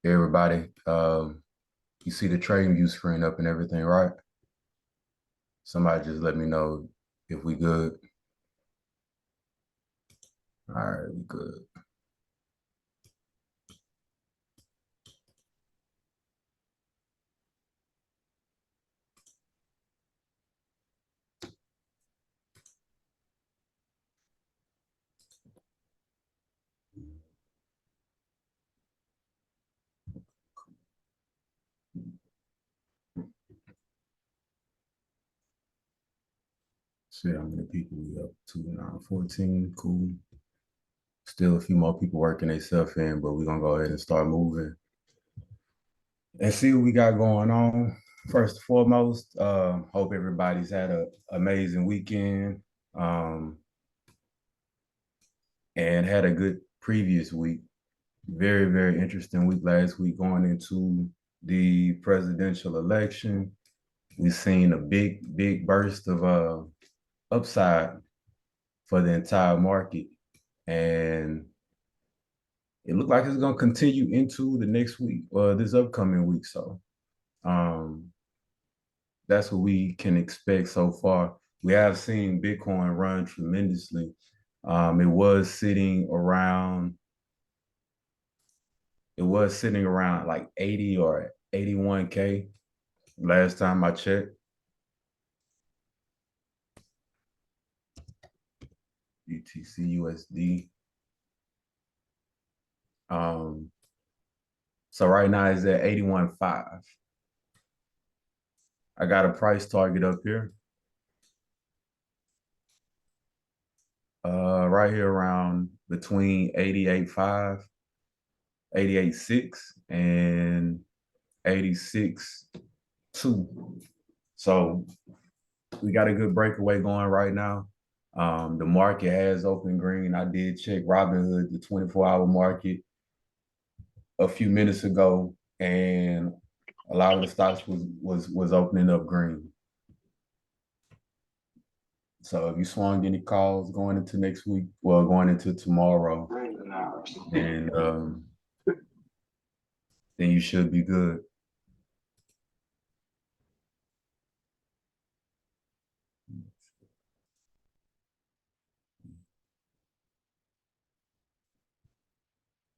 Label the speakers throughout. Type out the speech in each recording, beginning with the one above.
Speaker 1: Hey everybody, you see the trading view screen up and everything, right? Somebody just let me know if we good. All right, we good. See how many people we up to now. 14, cool. Still a few more people working themselves in, but we're gonna go ahead and start moving and see what we got going on. First and foremost, hope everybody's had an amazing weekend and had a good previous week. Very, very interesting week last week going into the presidential election. We've seen a big burst of upside for the entire market, and it looked like it's going to continue into the next week or this upcoming week. So um, that's what we can expect so far. We have seen Bitcoin run tremendously. It was sitting around. It was sitting around like 80 or 81K last time I checked. UTC USD. Um, so right now it's at 81.5. I got a price target up here. Right here around between 88.5, 88.6, and 86.2. So we got a good breakaway going right now. The market has opened green. I did check Robinhood, the 24-hour market, a few minutes ago, and a lot of the stocks was opening up green. So if you swung any calls going into next week, well, going into tomorrow, then then you should be good.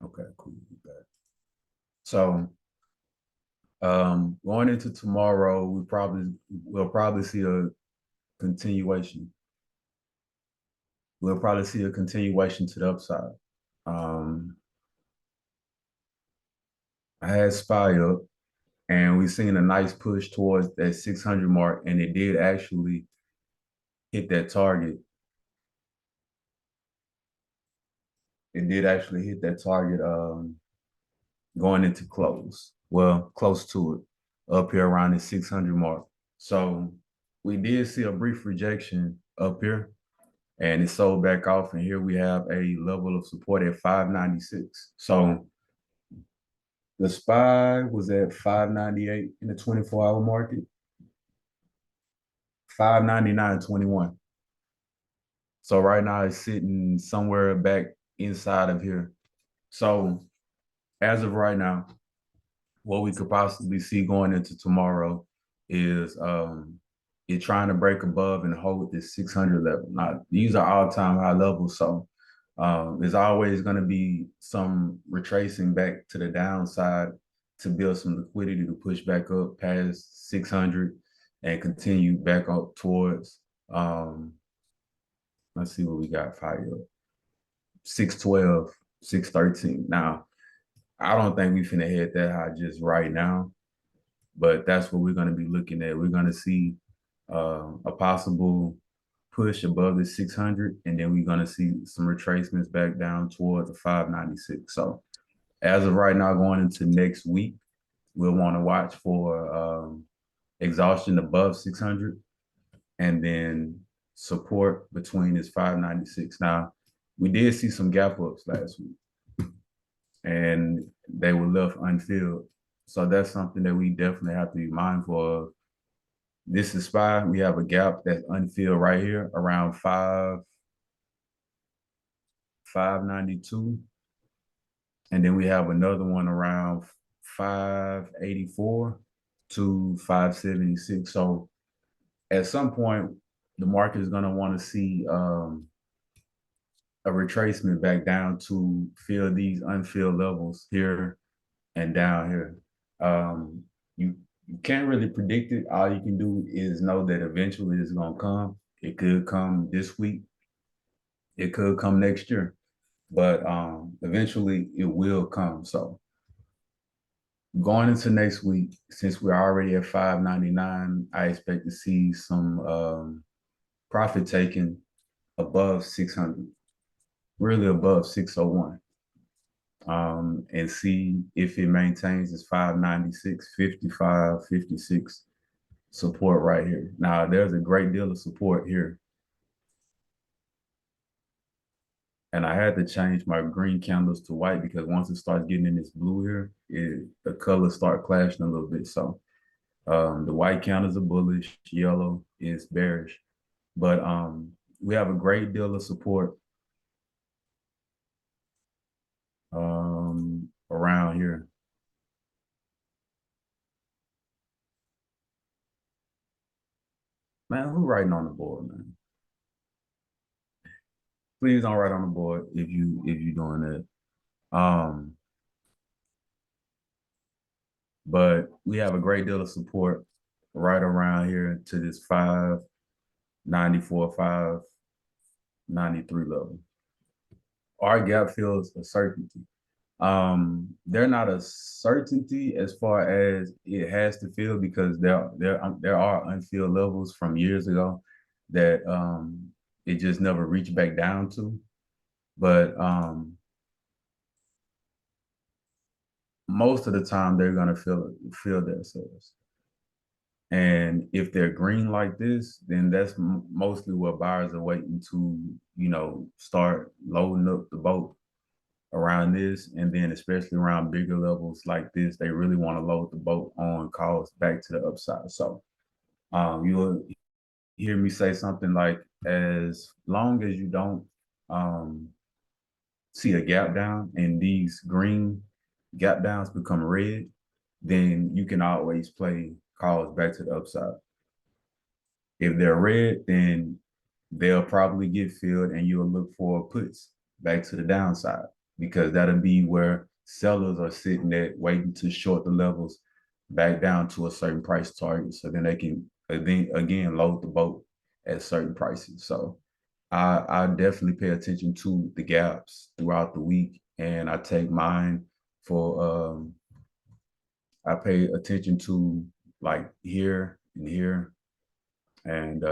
Speaker 1: Okay, cool. So going into tomorrow, we'll probably see a continuation. We'll probably see a continuation to the upside. Um, I had SPY up, and we've seen a nice push towards that 600 mark, and it did actually hit that target. It did actually hit that target going into close. Well, close to it, up here around the 600 mark. So we did see a brief rejection up here, and it sold back off. And here we have a level of support at 596. So the SPY was at 598 in the 24-hour market, 599.21. So right now it's sitting somewhere back inside of here. So as of right now, what we could possibly see going into tomorrow is it trying to break above and hold this 600 level. Now, these are all-time high levels, so there's always going to be some retracing back to the downside to build some liquidity to push back up past 600 and continue back up towards, let's see what we got fired up, 612, 613. Now, I don't think we finna hit that high just right now, but that's what we're going to be looking at. We're going to see a possible push above the 600, and then we're going to see some retracements back down towards the 596. So as of right now, going into next week, we'll want to watch for exhaustion above 600, and then support between this 596. Now, we did see some gap ups last week, and they were left unfilled. So that's something that we definitely have to be mindful of. This is SPY. We have a gap that's unfilled right here around 592. And then we have another one around 584 to 576. So at some point, the market is going to want to see a retracement back down to fill these unfilled levels here and down here. You you can't really predict it. All you can do is know that eventually it's gonna come. It could come this week. It could come next year, but eventually it will come. So going into next week, since we're already at 599, I expect to see some profit taking above 600, really above 601. And see if it maintains its 596, 55, 56 support right here. Now, there's a great deal of support here. And I had to change my green candles to white because once it starts getting in this blue here, the colors start clashing a little bit. So the white candles are bullish, yellow is bearish. But we have a great deal of support around here. Man, who writing on the board, man? Please don't write on the board if you doing that. But we have a great deal of support right around here to this 594, 593 level. Our gap fills a certainty. They're not a certainty as far as it has to fill because there are unfilled levels from years ago that it just never reached back down to. But most of the time they're gonna feel themselves. And if they're green like this, then that's mostly what buyers are waiting to, start loading up the boat around this. And then especially around bigger levels like this, they really want to load the boat on calls back to the upside. So you'll hear me say something like, as long as you don't see a gap down and these green gap downs become red, then you can always play calls back to the upside. If they're red, then they'll probably get filled and you'll look for puts back to the downside because that'll be where sellers are sitting at waiting to short the levels back down to a certain price target. So then they can again load the boat at certain prices. So I definitely pay attention to the gaps throughout the week and I take mine for I pay attention to like here and here. And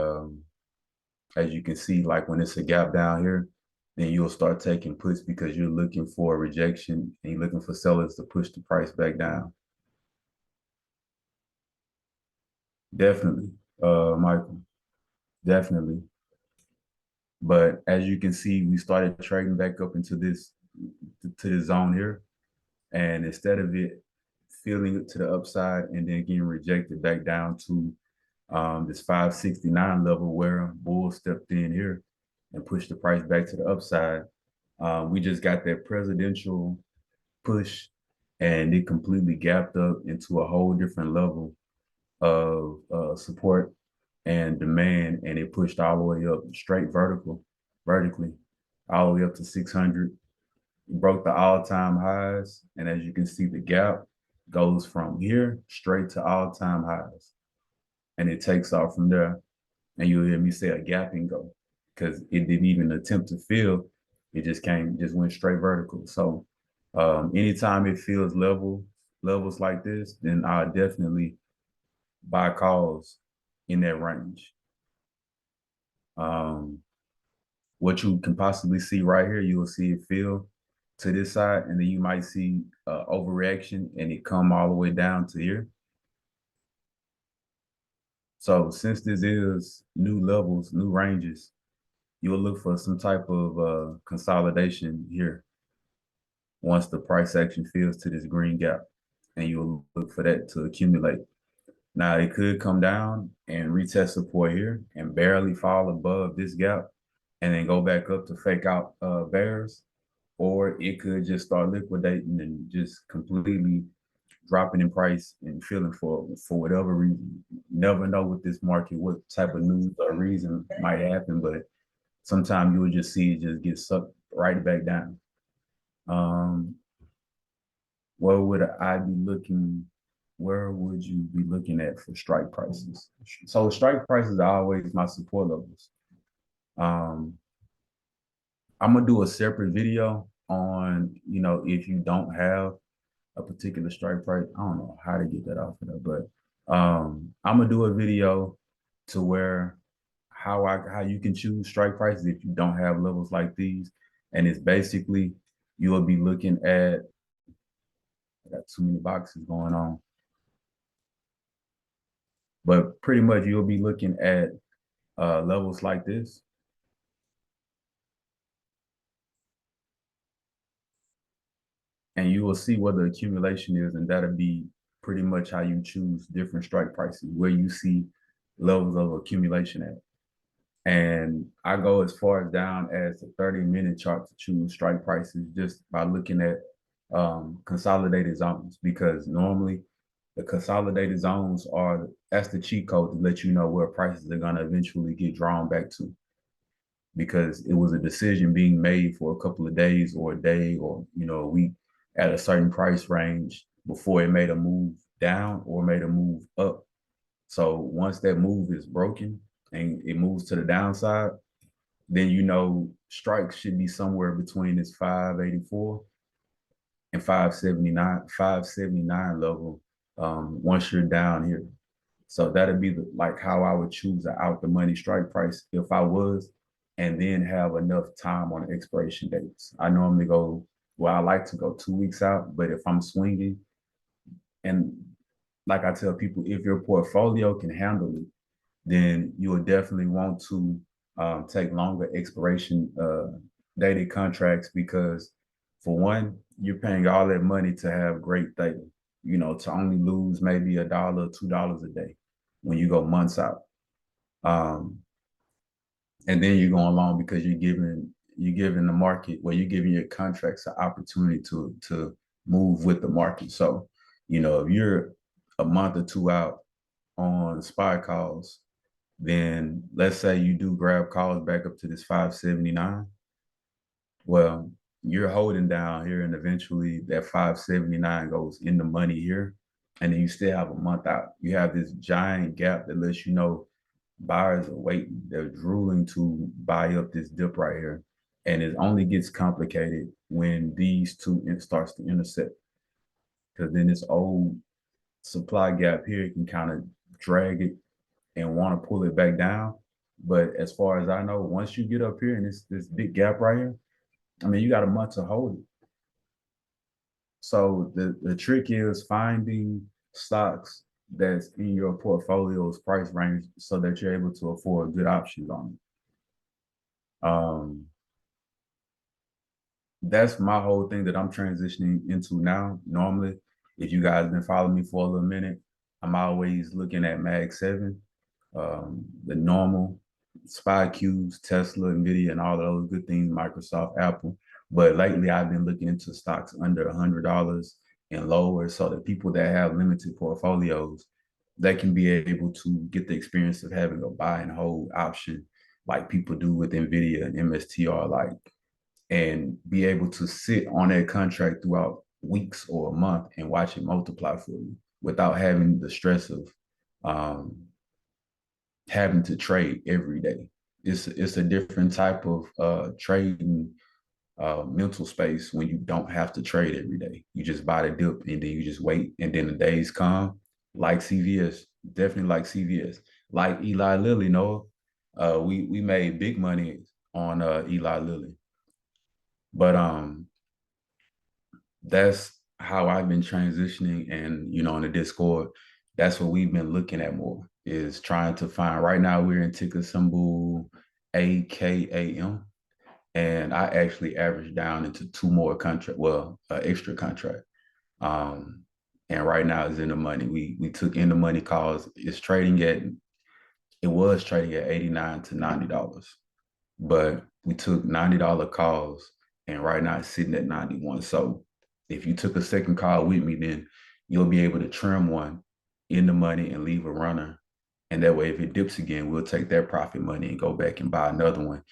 Speaker 1: as you can see, like when it's a gap down here, then you'll start taking puts because you're looking for a rejection and you're looking for sellers to push the price back down. Definitely, Michael, definitely. But as you can see, we started trading back up into this zone here. And instead of it feeling it to the upside and then getting rejected back down to this 569 level where Bull stepped in here and pushed the price back to the upside. We just got that presidential push and it completely gapped up into a whole different level of support and demand. And it pushed all the way up straight vertically, all the way up to 600. It broke the all-time highs. And as you can see, the gap goes from here straight to all-time highs. And it takes off from there. And you'll hear me say a gap and go because it didn't even attempt to fill. It just went straight vertical. So anytime it feels levels like this, then I'll definitely buy calls in that range. What you can possibly see right here, you will see it fill to this side, and then you might see overreaction and it come all the way down to here. So since this is new levels, new ranges, you'll look for some type of consolidation here once the price action fills to this green gap, and you'll look for that to accumulate. Now it could come down and retest support here and barely fall above this gap and then go back up to fake out bears, or it could just start liquidating and just completely dropping in price and feeling for whatever reason. You never know with this market what type of news or reason might happen, but sometimes you will just see it just get sucked right back down. Um, what would I be looking? Where would you be looking at for strike prices? So strike prices are always my support levels. Um, I'm gonna do a separate video on, if you don't have a particular strike price. I don't know how to get that off of there, but I'm gonna do a video to where how you can choose strike prices if you don't have levels like these. And it's basically you will be looking at, I got too many boxes going on. But pretty much you'll be looking at levels like this. And you will see what the accumulation is, and that'll be pretty much how you choose different strike prices, where you see levels of accumulation at. And I go as far as down as the 30-minute chart to choose strike prices just by looking at consolidated zones, because normally the consolidated zones that's the cheat code to let you know where prices are going to eventually get drawn back to, because it was a decision being made for a couple of days or a day or a week at a certain price range before it made a move down or made a move up. So once that move is broken and it moves to the downside, then strikes should be somewhere between this 584 and 579 level once you're down here. So that'd be like how I would choose an out the money strike price if I was, and then have enough time on the expiration dates. I normally go, well, I like to go 2 weeks out, but if I'm swinging, and like I tell people, if your portfolio can handle it, then you will definitely want to take longer expiration dated contracts, because for one, you're paying all that money to have great data, to only lose maybe $1, $2 a day when you go months out. And then you're going along because you're giving the market, you're giving your contracts an opportunity to move with the market. So, if you're a month or two out on SPY calls, then let's say you do grab calls back up to this 579. Well, you're holding down here, and eventually that 579 goes in the money here, and then you still have a month out. You have this giant gap that lets you know buyers are waiting. They're drooling to buy up this dip right here. And it only gets complicated when these two starts to intersect, because then this old supply gap here can kind of drag it and want to pull it back down. But as far as I know, once you get up here and this big gap right here, I mean, you got a month to hold it. So the trick is finding stocks that's in your portfolio's price range so that you're able to afford good options on it. That's my whole thing that I'm transitioning into now. Normally, if you guys been following me for a little minute, I'm always looking at Mag 7, the normal SPY Qs, Tesla, Nvidia, and all of those good things, Microsoft, Apple. But lately, I've been looking into stocks under $100 and lower, so that people that have limited portfolios, they can be able to get the experience of having a buy and hold option like people do with Nvidia and MSTR, and be able to sit on that contract throughout weeks or a month and watch it multiply for you without having the stress of having to trade every day. It's a different type of trading mental space when you don't have to trade every day. You just buy the dip and then you just wait, and then the days come. Like CVS, definitely like CVS, like Eli Lilly. Noah, we made big money on Eli Lilly, but that's how I've been transitioning. And in the Discord, that's what we've been looking at more, is trying to find. Right now we're in ticker symbol AKAM, and I actually averaged down into two more contract, extra contract. And right now it's in the money. We took in the money calls. It was trading at $89 to $90, but we took $90 calls, and right now it's sitting at 91. So if you took a second call with me, then you'll be able to trim one in the money and leave a runner. And that way, if it dips again, we'll take that profit money and go back and buy another one.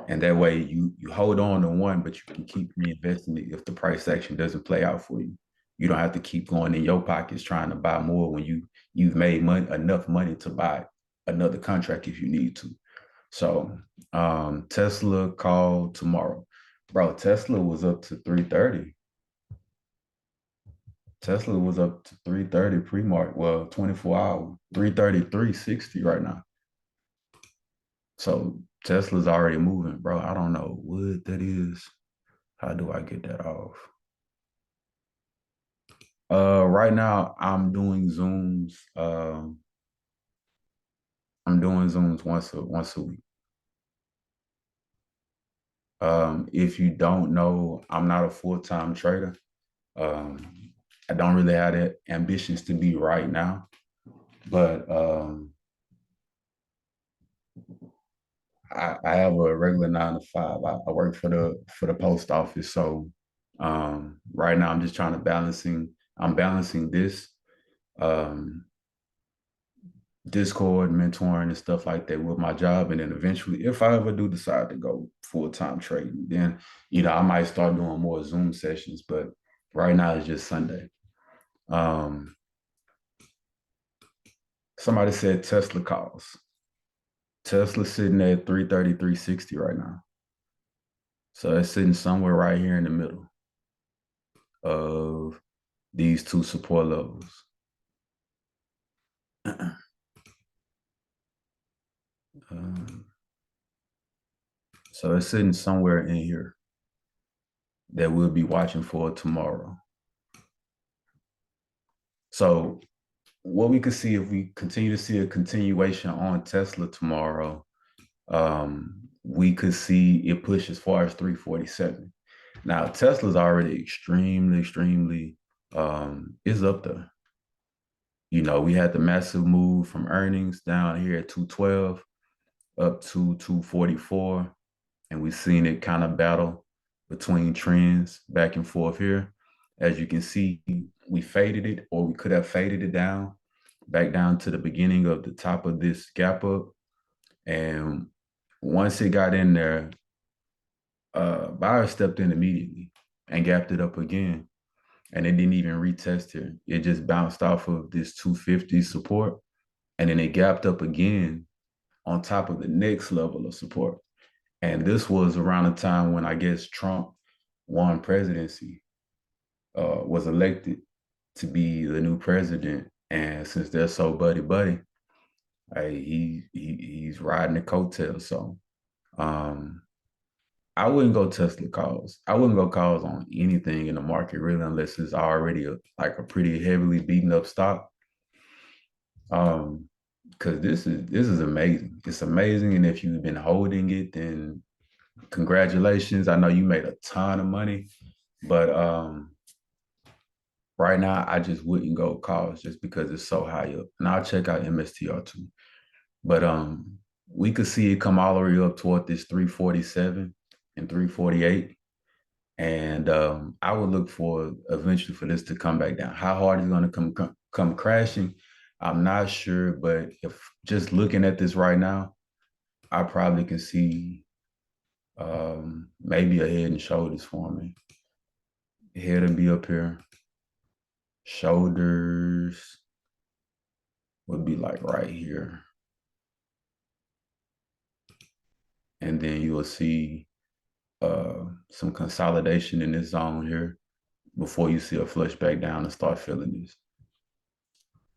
Speaker 1: And that way you hold on to one, but you can keep reinvesting it if the price action doesn't play out for you. You don't have to keep going in your pockets trying to buy more when you've made money enough money to buy another contract if you need to. So Tesla call tomorrow. Bro, Tesla was up to 330. Tesla was up to 330 pre-market. Well, 24 hour, 330, 360 right now. So Tesla's already moving, bro. I don't know what that is. How do I get that off? Right now I'm doing Zooms. I'm doing Zooms once a week. If you don't know, I'm not a full-time trader. Um, I don't really have the ambitions to be right now, but I have a regular 9 to 5. I work for the post office, so right now I'm just trying to I'm balancing this um, Discord, mentoring, and stuff like that with my job, and then eventually, if I ever do decide to go full-time trading, then I might start doing more Zoom sessions. But right now it's just Sunday. Um, Somebody said Tesla calls. Tesla's sitting at 330, 360 right now. So it's sitting somewhere right here in the middle of these two support levels. So it's sitting somewhere in here that we'll be watching for tomorrow. So what we could see if we continue to see a continuation on Tesla tomorrow, we could see it push as far as 347. Now Tesla's already extremely is up there. We had the massive move from earnings down here at 212 up to 244, and we've seen it kind of battle between trends back and forth here. As you can see, we faded it, or we could have faded it down back down to the beginning of the top of this gap up. And once it got in there, buyers stepped in immediately and gapped it up again. And it didn't even retest here. It just bounced off of this 250 support. And then it gapped up again on top of the next level of support. And this was around the time when I guess Trump won presidency, was elected to be the new president. And since they're so buddy, he's riding the coattails. So I wouldn't go Tesla calls. I wouldn't go calls on anything in the market really, unless it's already like a pretty heavily beaten up stock. Because this is amazing. It's amazing, and if you've been holding it, then congratulations. I know you made a ton of money, but right now I just wouldn't go calls just because it's so high up. And I'll check out MSTR too. But we could see it come all the way up toward this 347 and 348. And I would look for eventually for this to come back down. How hard is it going to come crashing? I'm not sure, but if just looking at this right now, I probably can see maybe a head and shoulders forming. Head will be up here. Shoulders would be like right here. And then you will see some consolidation in this zone here before you see a flush back down and start feeling this.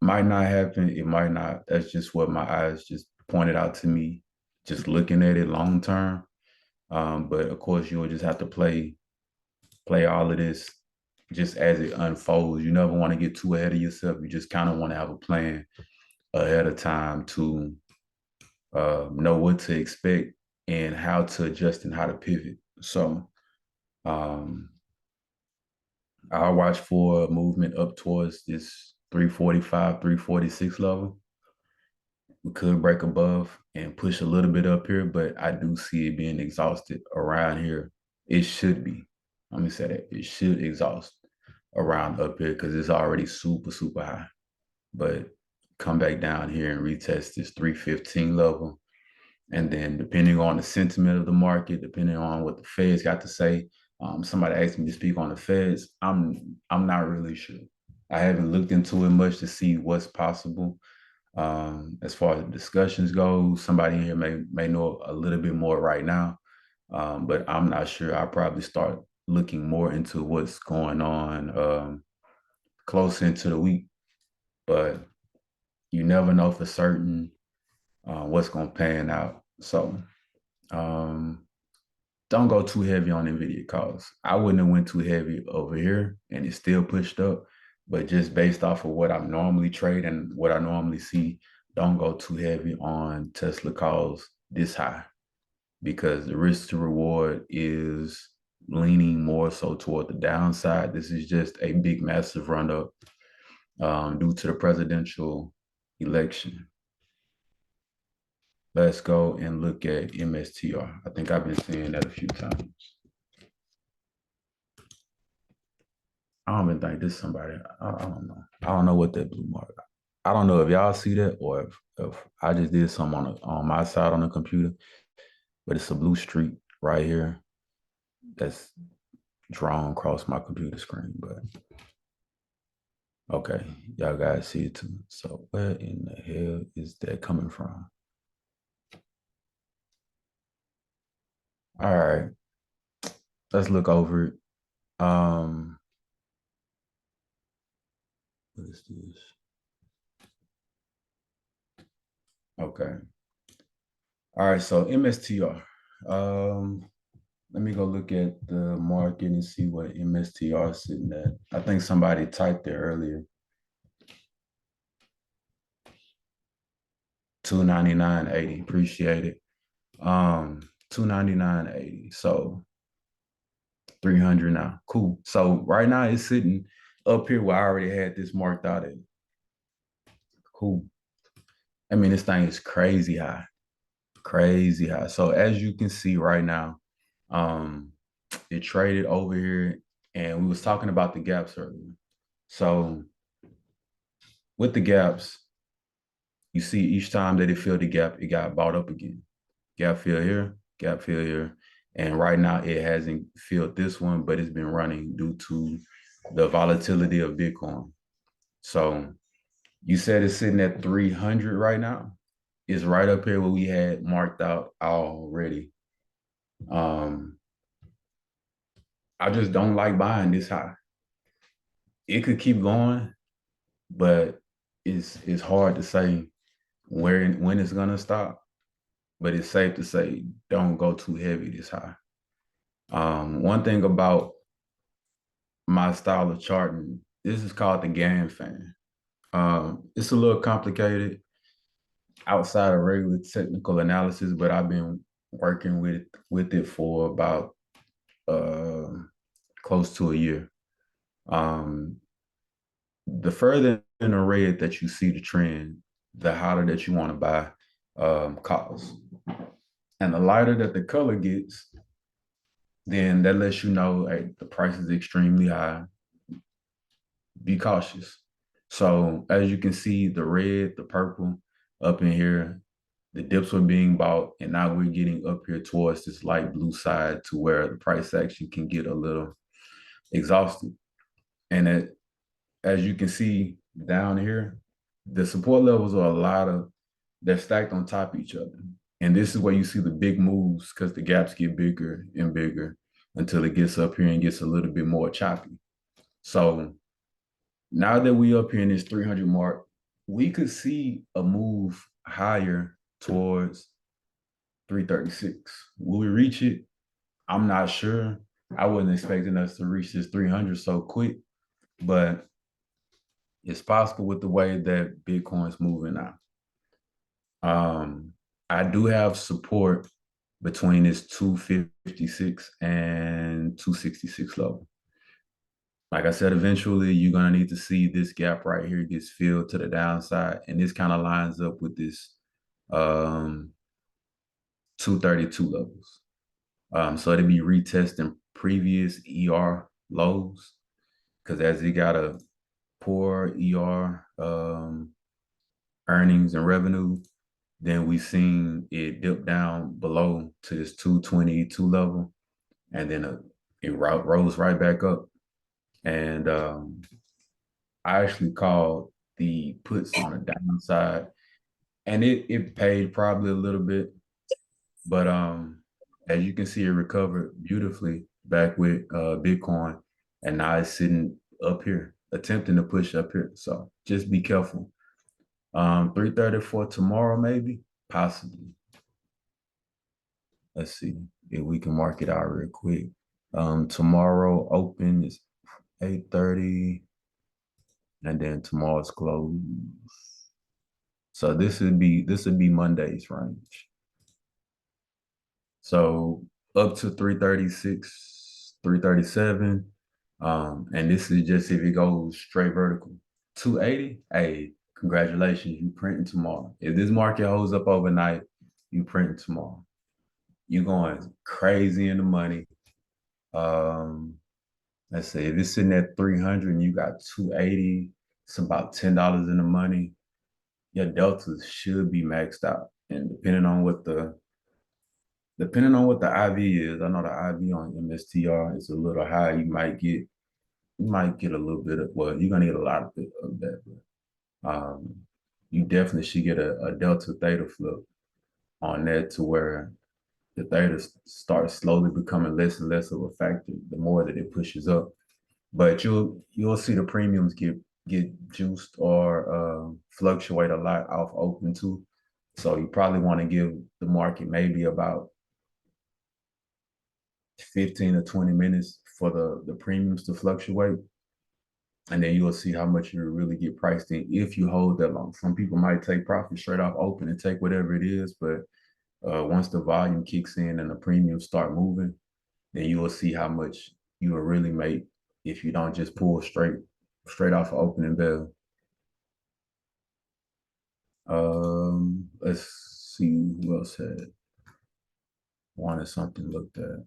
Speaker 1: Might not happen. It might not. That's just what my eyes just pointed out to me, just looking at it long term. But of course, you'll just have to play all of this just as it unfolds. You never want to get too ahead of yourself. You just kind of want to have a plan ahead of time to know what to expect and how to adjust and how to pivot. So I'll watch for a movement up towards this 345, 346 level. We could break above and push a little bit up here, but I do see it being exhausted around here. It should be. Let me say that. It should exhaust around up here because it's already super, super high. But come back down here and retest this 315 level. And then depending on the sentiment of the market, depending on what the Feds got to say, somebody asked me to speak on the Feds. I'm not really sure. I haven't looked into it much to see what's possible. As far as discussions go, somebody here may know a little bit more right now, but I'm not sure. I'll probably start looking more into what's going on close into the week. But you never know for certain what's going to pan out. So um, don't go too heavy on NVIDIA calls. I wouldn't have went too heavy over here and it still pushed up, but just based off of what I normally trade and what I normally see, don't go too heavy on Tesla calls this high because the risk to reward is leaning more so toward the downside. This is just a big, massive run up due to the presidential election. Let's go and look at MSTR. I think I've been saying that a few times. I don't even think this is somebody. I don't know. I don't know what that blue mark. I don't know if y'all see that or if I just did something on my side on the computer, but it's a blue streak right here that's drawn across my computer screen. But okay, y'all guys see it too. So where in the hell is that coming from? All right, let's look over it. What is this? Okay. All right, so MSTR. Let me go look at the market and see what MSTR is sitting at. I think somebody typed there earlier. 299.80. Appreciate it. 299.80. So 300 now. Cool. So right now it's sitting up here where I already had this marked out at. Cool. I mean, this thing is crazy high. Crazy high. So as you can see right now, it traded over here and we was talking about the gaps earlier. So with the gaps, you see each time that it filled the gap, it got bought up again. Gap fill here, gap fill here. And right now it hasn't filled this one, but it's been running due to the volatility of Bitcoin. So you said it's sitting at 300 right now. It's right up here where we had marked out already. I just don't like buying this high. It could keep going, but it's hard to say when it's gonna stop. But it's safe to say don't go too heavy this high. One thing about my style of charting, this is called the Gann fan. It's a little complicated outside of regular technical analysis, but I've been working with it for about close to a year. The further in the red that you see the trend, the hotter that you want to buy calls. And the lighter that the color gets, then that lets you know hey, the price is extremely high. Be cautious. So as you can see, the red, the purple up in here, the dips were being bought, and now we're getting up here towards this light blue side to where the price action can get a little exhausted. And as you can see down here, the support levels are they're stacked on top of each other. And this is where you see the big moves because the gaps get bigger and bigger until it gets up here and gets a little bit more choppy. So now that we up here in this 300 mark, we could see a move higher towards 336. Will we reach it? I'm not sure. I wasn't expecting us to reach this 300 so quick, but it's possible with the way that Bitcoin's moving now. I do have support between this 256 and 266 level. Like I said, eventually you're going to need to see this gap right here gets filled to the downside. And this kind of lines up with this 232 levels. So it'd be retesting previous ER lows because as he got a poor earnings and revenue, then we seen it dip down below to this 222 level, and then it rose right back up. And I actually called the puts on the downside, and it paid probably a little bit, but as you can see, it recovered beautifully back with Bitcoin, and now it's sitting up here, attempting to push up here. So just be careful. 3:30 for tomorrow, maybe, possibly. Let's see if we can mark it out real quick. Tomorrow open is 8:30, and then tomorrow's close. So this would be Monday's range. So up to 336, 337. And this is just if it goes straight vertical. 280, hey, congratulations, you printing tomorrow. If this market holds up overnight, you printing tomorrow. You going crazy in the money. Um, let's say if it's sitting at 300 and you got 280, it's about $10 in the money. Your deltas should be maxed out. And depending on what the IV is, I know the IV on MSTR is a little high. You might get a little bit of, well, you're gonna get a lot of it of that, but you definitely should get a delta theta flip on that to where the theta starts slowly becoming less and less of a factor the more that it pushes up. But you'll see the premiums get juiced or fluctuate a lot off open too. So you probably want to give the market maybe about 15 to 20 minutes for the premiums to fluctuate. And then you'll see how much you really get priced in if you hold that long. Some people might take profit straight off open and take whatever it is, but once the volume kicks in and the premiums start moving, then you will see how much you will really make if you don't just pull straight off of opening bell. Let's see who else had wanted something looked at.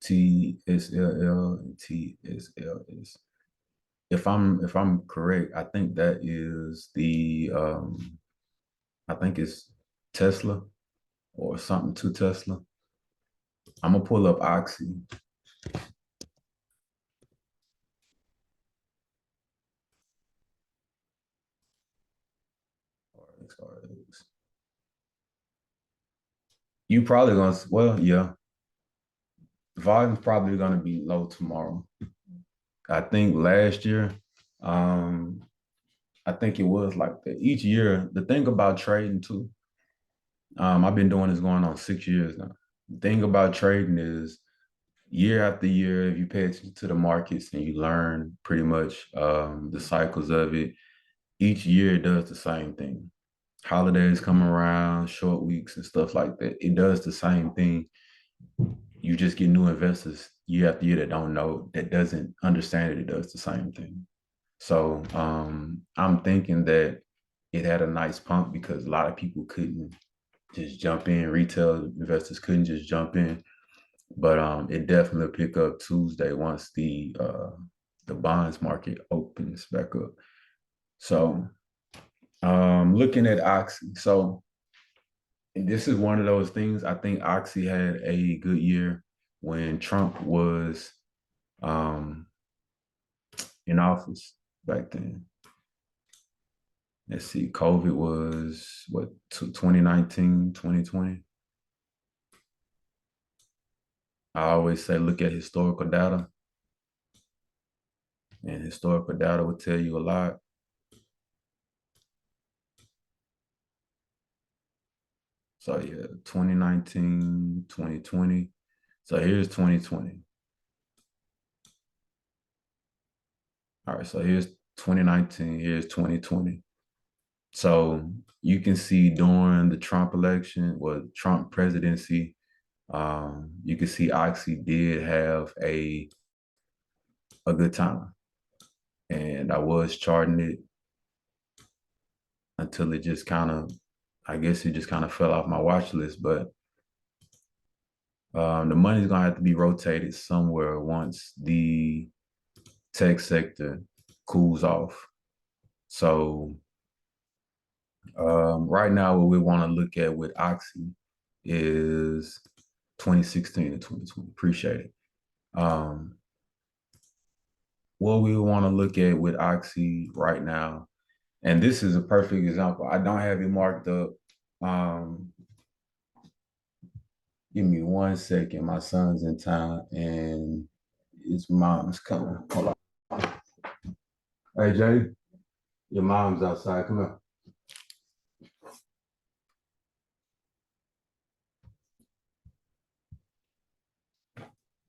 Speaker 1: TSLL and TSLS. If I'm correct, I think that is I think it's Tesla or something to Tesla. I'm gonna pull up Oxy. XRX. You probably gonna, well, yeah. Volume's probably gonna be low tomorrow. I think last year, um, I think it was like that. Each year, the thing about trading too, I've been doing this going on 6 years now. The thing about trading is year after year, if you pay attention to the markets and you learn pretty much the cycles of it, each year it does the same thing. Holidays come around, short weeks and stuff like that. It does the same thing. You just get new investors year after year that don't know, that doesn't understand that it does the same thing. So I'm thinking that it had a nice pump because a lot of people couldn't just jump in. Retail investors couldn't just jump in, but it definitely pick up Tuesday once the bonds market opens back up. So looking at Oxy, so and this is one of those things. I think Oxy had a good year when Trump was um, in office back then. Let's see, COVID was what, 2019, 2020. I always say look at historical data, and historical data will tell you a lot. So yeah, 2019, 2020. So here's 2020. All right, so here's 2019, here's 2020. So you can see during the Trump election, or Trump presidency, you can see Oxy did have a good time. And I was charting it until it just kind of, I guess it just kind of fell off my watch list. But the money's gonna have to be rotated somewhere once the tech sector cools off. So right now, what we want to look at with Oxy is 2016 to 2020. Appreciate it. What we want to look at with Oxy right now, and this is a perfect example. I don't have it marked up. Give me 1 second. My son's in town and his mom's coming. Hold on. Hey, Jay, your mom's outside. Come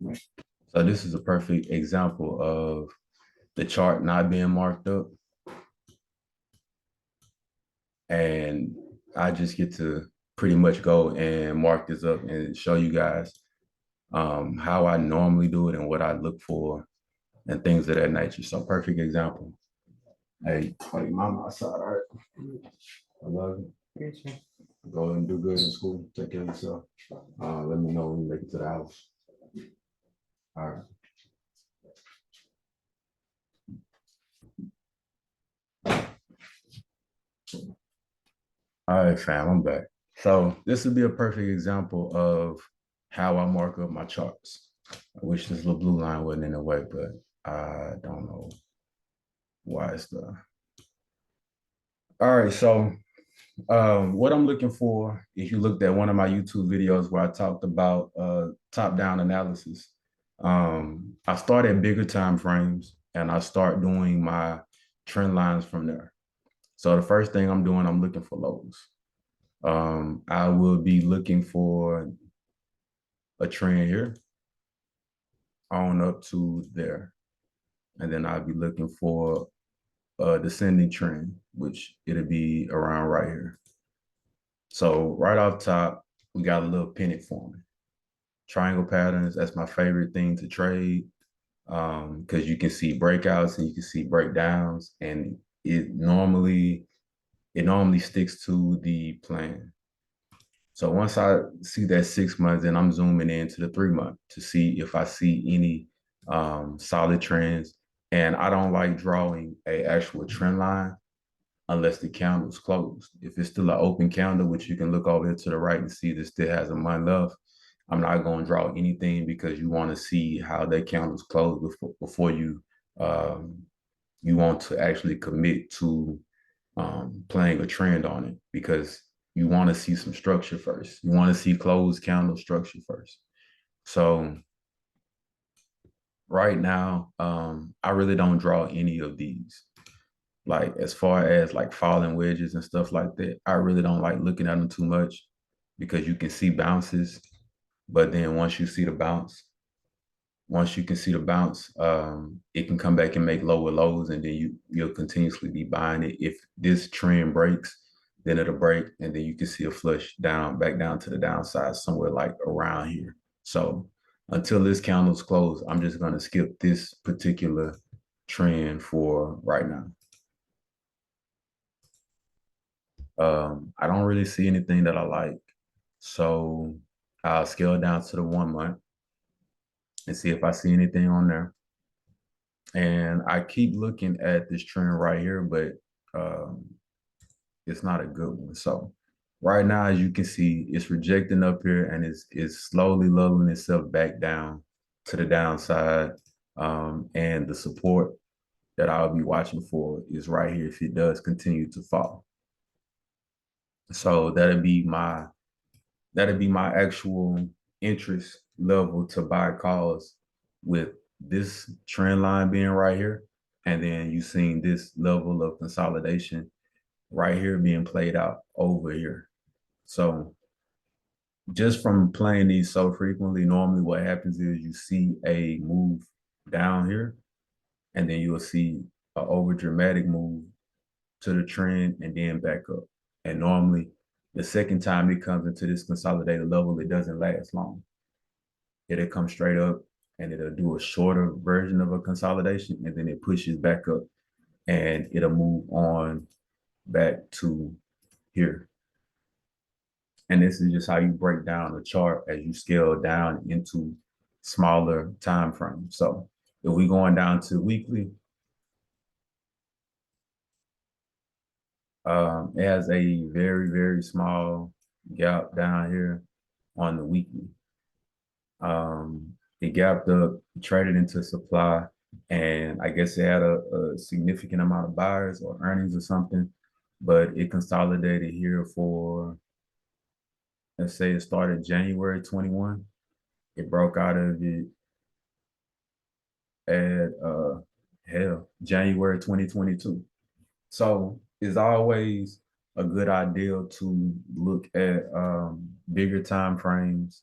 Speaker 1: here. So this is a perfect example of the chart not being marked up. And I just get to pretty much go and mark this up and show you guys how I normally do it and what I look for and things of that nature. So perfect example. Hey, call your mom outside, all right? I love you. Go and do good in school. Take care of yourself. Let me know when you make it to the house. All right. All right, fam, I'm back. So this would be a perfect example of how I mark up my charts. I wish this little blue line wasn't in the way, but I don't know why it's there. All right, so what I'm looking for, if you looked at one of my YouTube videos where I talked about top-down analysis, I start at bigger time frames and I start doing my trend lines from there. So the first thing I'm doing, I'm looking for lows. I will be looking for a trend here on up to there. And then I'll be looking for a descending trend, which it'll be around right here. So right off top, we got a little pennant forming. Triangle patterns, that's my favorite thing to trade because you can see breakouts and you can see breakdowns, and it normally sticks to the plan. So once I see that 6 months, then I'm zooming into the 3 month to see if I see any solid trends. And I don't like drawing a actual trend line unless the candle's closed. If it's still an open candle, which you can look over to the right and see that still has a month left, I'm not going to draw anything because you want to see how that candle's closed before you you want to actually commit to playing a trend on it, because you want to see some structure first. You want to see closed candle structure first. So right now, I really don't draw any of these. Like as far as like falling wedges and stuff like that, I really don't like looking at them too much because you can see bounces, but then once you can see the bounce, it can come back and make lower lows, and then you'll continuously be buying it. If this trend breaks, then it'll break, and then you can see a flush back down to the downside somewhere like around here. So until this candle's closed, I'm just gonna skip this particular trend for right now. I don't really see anything that I like, so I'll scale down to the 1 month and see if I see anything on there. And I keep looking at this trend right here, but um, it's not a good one. So right now, as you can see, it's rejecting up here and it's slowly leveling itself back down to the downside. And the support that I'll be watching for is right here if it does continue to fall. So that'd be my actual interest level to buy calls, with this trend line being right here, and then you seeing this level of consolidation right here being played out over here. So just from playing these so frequently, normally what happens is you see a move down here, and then you'll see an over dramatic move to the trend and then back up. And normally the second time it comes into this consolidated level, it doesn't last long. It'll come straight up and it'll do a shorter version of a consolidation, and then it pushes back up and it'll move on back to here. And this is just how you break down a chart as you scale down into smaller time frames. So If we going down to weekly, it has a very, very small gap down here on the weekly. It gapped up, traded into supply, and I guess it had a significant amount of buyers or earnings or something, but it consolidated here for, let's say it started January 21. It broke out of it at January 2022. So it's always a good idea to look at bigger time frames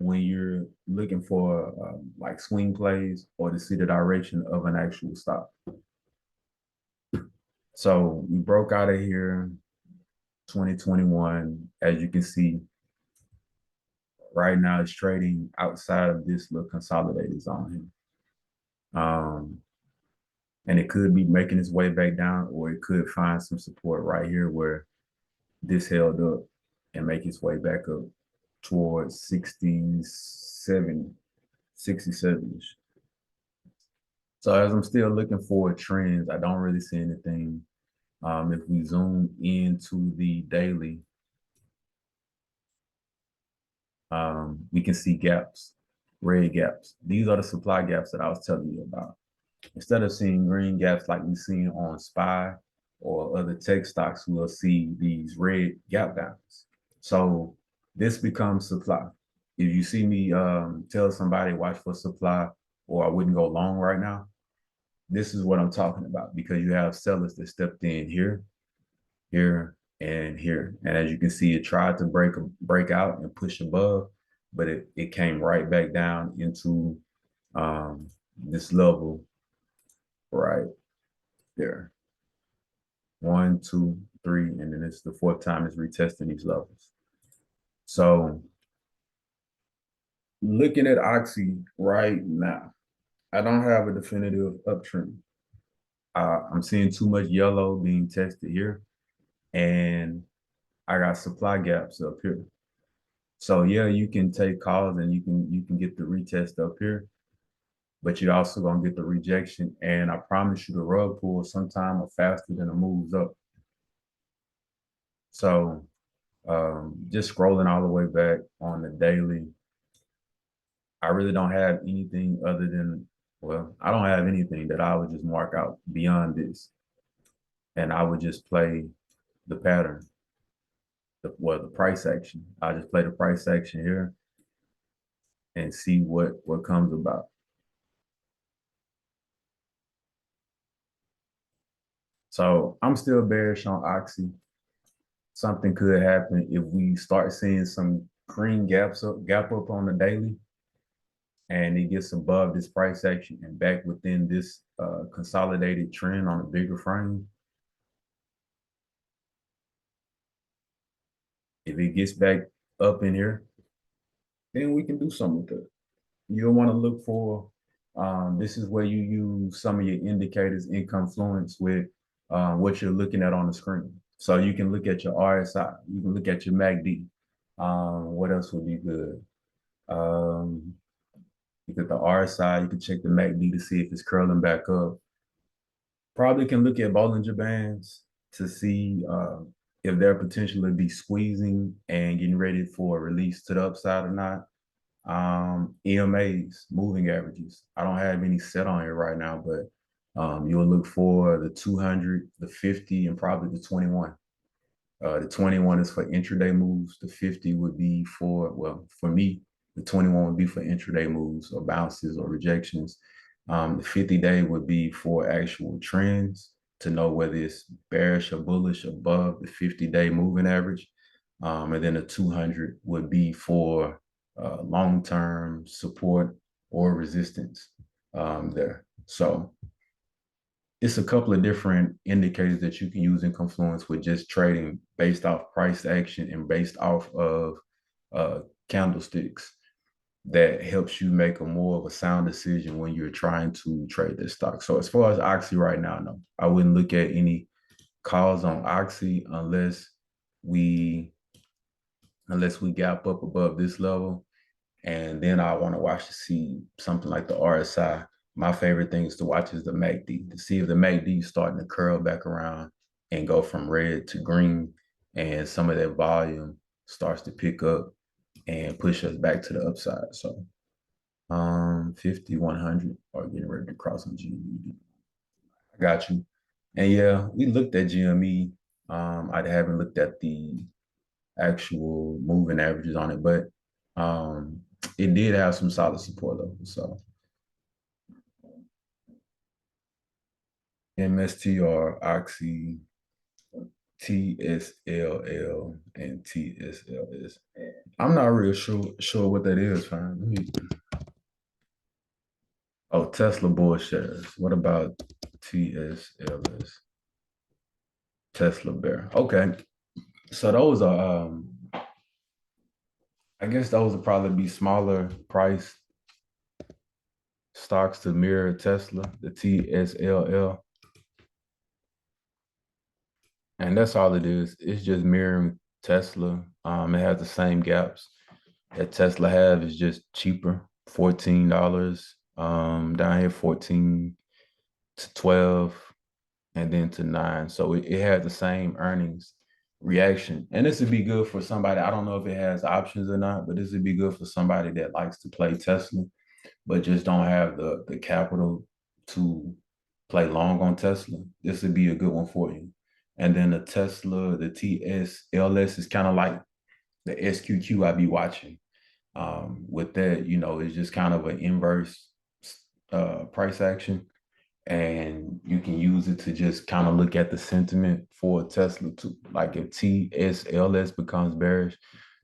Speaker 1: when you're looking for like swing plays or to see the direction of an actual stock. So we broke out of here 2021. As you can see, right now it's trading outside of this little consolidated zone here. And it could be making its way back down, or it could find some support right here where this held up and make its way back up towards 67, 67-ish. So as I'm still looking for trends, I don't really see anything. If we zoom into the daily, we can see gaps, red gaps. These are the supply gaps that I was telling you about. Instead of seeing green gaps like we seen on SPY or other tech stocks, we'll see these red gap downs. So this becomes supply. If you see me tell somebody watch for supply, or I wouldn't go long right now, this is what I'm talking about, because you have sellers that stepped in here, here, and here. And as you can see, it tried to break out and push above, but it came right back down into this level right there. 1, 2, 3, and then it's the fourth time it's retesting these levels. So looking at Oxy right now, I don't have a definitive uptrend. I'm seeing too much yellow being tested here, and I got supply gaps up here. So yeah, you can take calls and you can get the retest up here, but you're also gonna get the rejection. And I promise you, the rug pull sometime or faster than the moves up. So just scrolling all the way back on the daily, I really don't have anything other than, well, I don't have anything that I would just mark out beyond this. And I would just play the pattern, the price action. I just play the price action here and see what comes about. So I'm still bearish on Oxy. Something could happen if we start seeing some green gap up on the daily, and it gets above this price action and back within this consolidated trend on a bigger frame. If it gets back up in here, then we can do something with it. You don't want to look for, this is where you use some of your indicators in confluence with what you're looking at on the screen. So you can look at your RSI, you can look at your MACD. What else would be good? You get the RSI, you can check the MACD to see if it's curling back up. Probably can look at Bollinger Bands to see if they're potentially be squeezing and getting ready for a release to the upside or not. EMAs, moving averages. I don't have any set on here right now, but you'll look for the 200, the 50, and probably the 21. The 21 is for intraday moves. The 50 would be for, well, for me, the 21 would be for intraday moves or bounces or rejections. The 50-day would be for actual trends to know whether it's bearish or bullish above the 50-day moving average. And then the 200 would be for long-term support or resistance there. So it's a couple of different indicators that you can use in Confluence with just trading based off price action and based off of candlesticks that helps you make a more of a sound decision when you're trying to trade this stock. So as far as Oxy right now, no, I wouldn't look at any calls on Oxy unless we gap up above this level And then I want to watch to see something like the RSI. My favorite things to watch is the MACD to see if the MACD is starting to curl back around and go from red to green, and some of that volume starts to pick up and push us back to the upside. So 50, 100 are getting ready to cross on GME. I got you. And yeah, we looked at GME. I haven't looked at the actual moving averages on it, but it did have some solid support levels. So MSTR, Oxy, TSLL, and TSLS. I'm not real sure what that is, fam. Oh, Tesla bullshitters. What about TSLS? Tesla bear. Okay. So those are I guess those would probably be smaller price stocks to mirror Tesla, the TSLL. And that's all it is. It's just mirroring Tesla. It has the same gaps that Tesla have. It's just cheaper, $14. Down here, 14 to 12, and then to 9. So it has the same earnings reaction. And this would be good for somebody. I don't know if it has options or not, but this would be good for somebody that likes to play Tesla, but just don't have the capital to play long on Tesla. This would be a good one for you. And then the Tesla, the TSLS is kind of like the SQQ I be watching. With that, it's just kind of an inverse price action, and you can use it to just kind of look at the sentiment for Tesla too. Like if TSLS becomes bearish,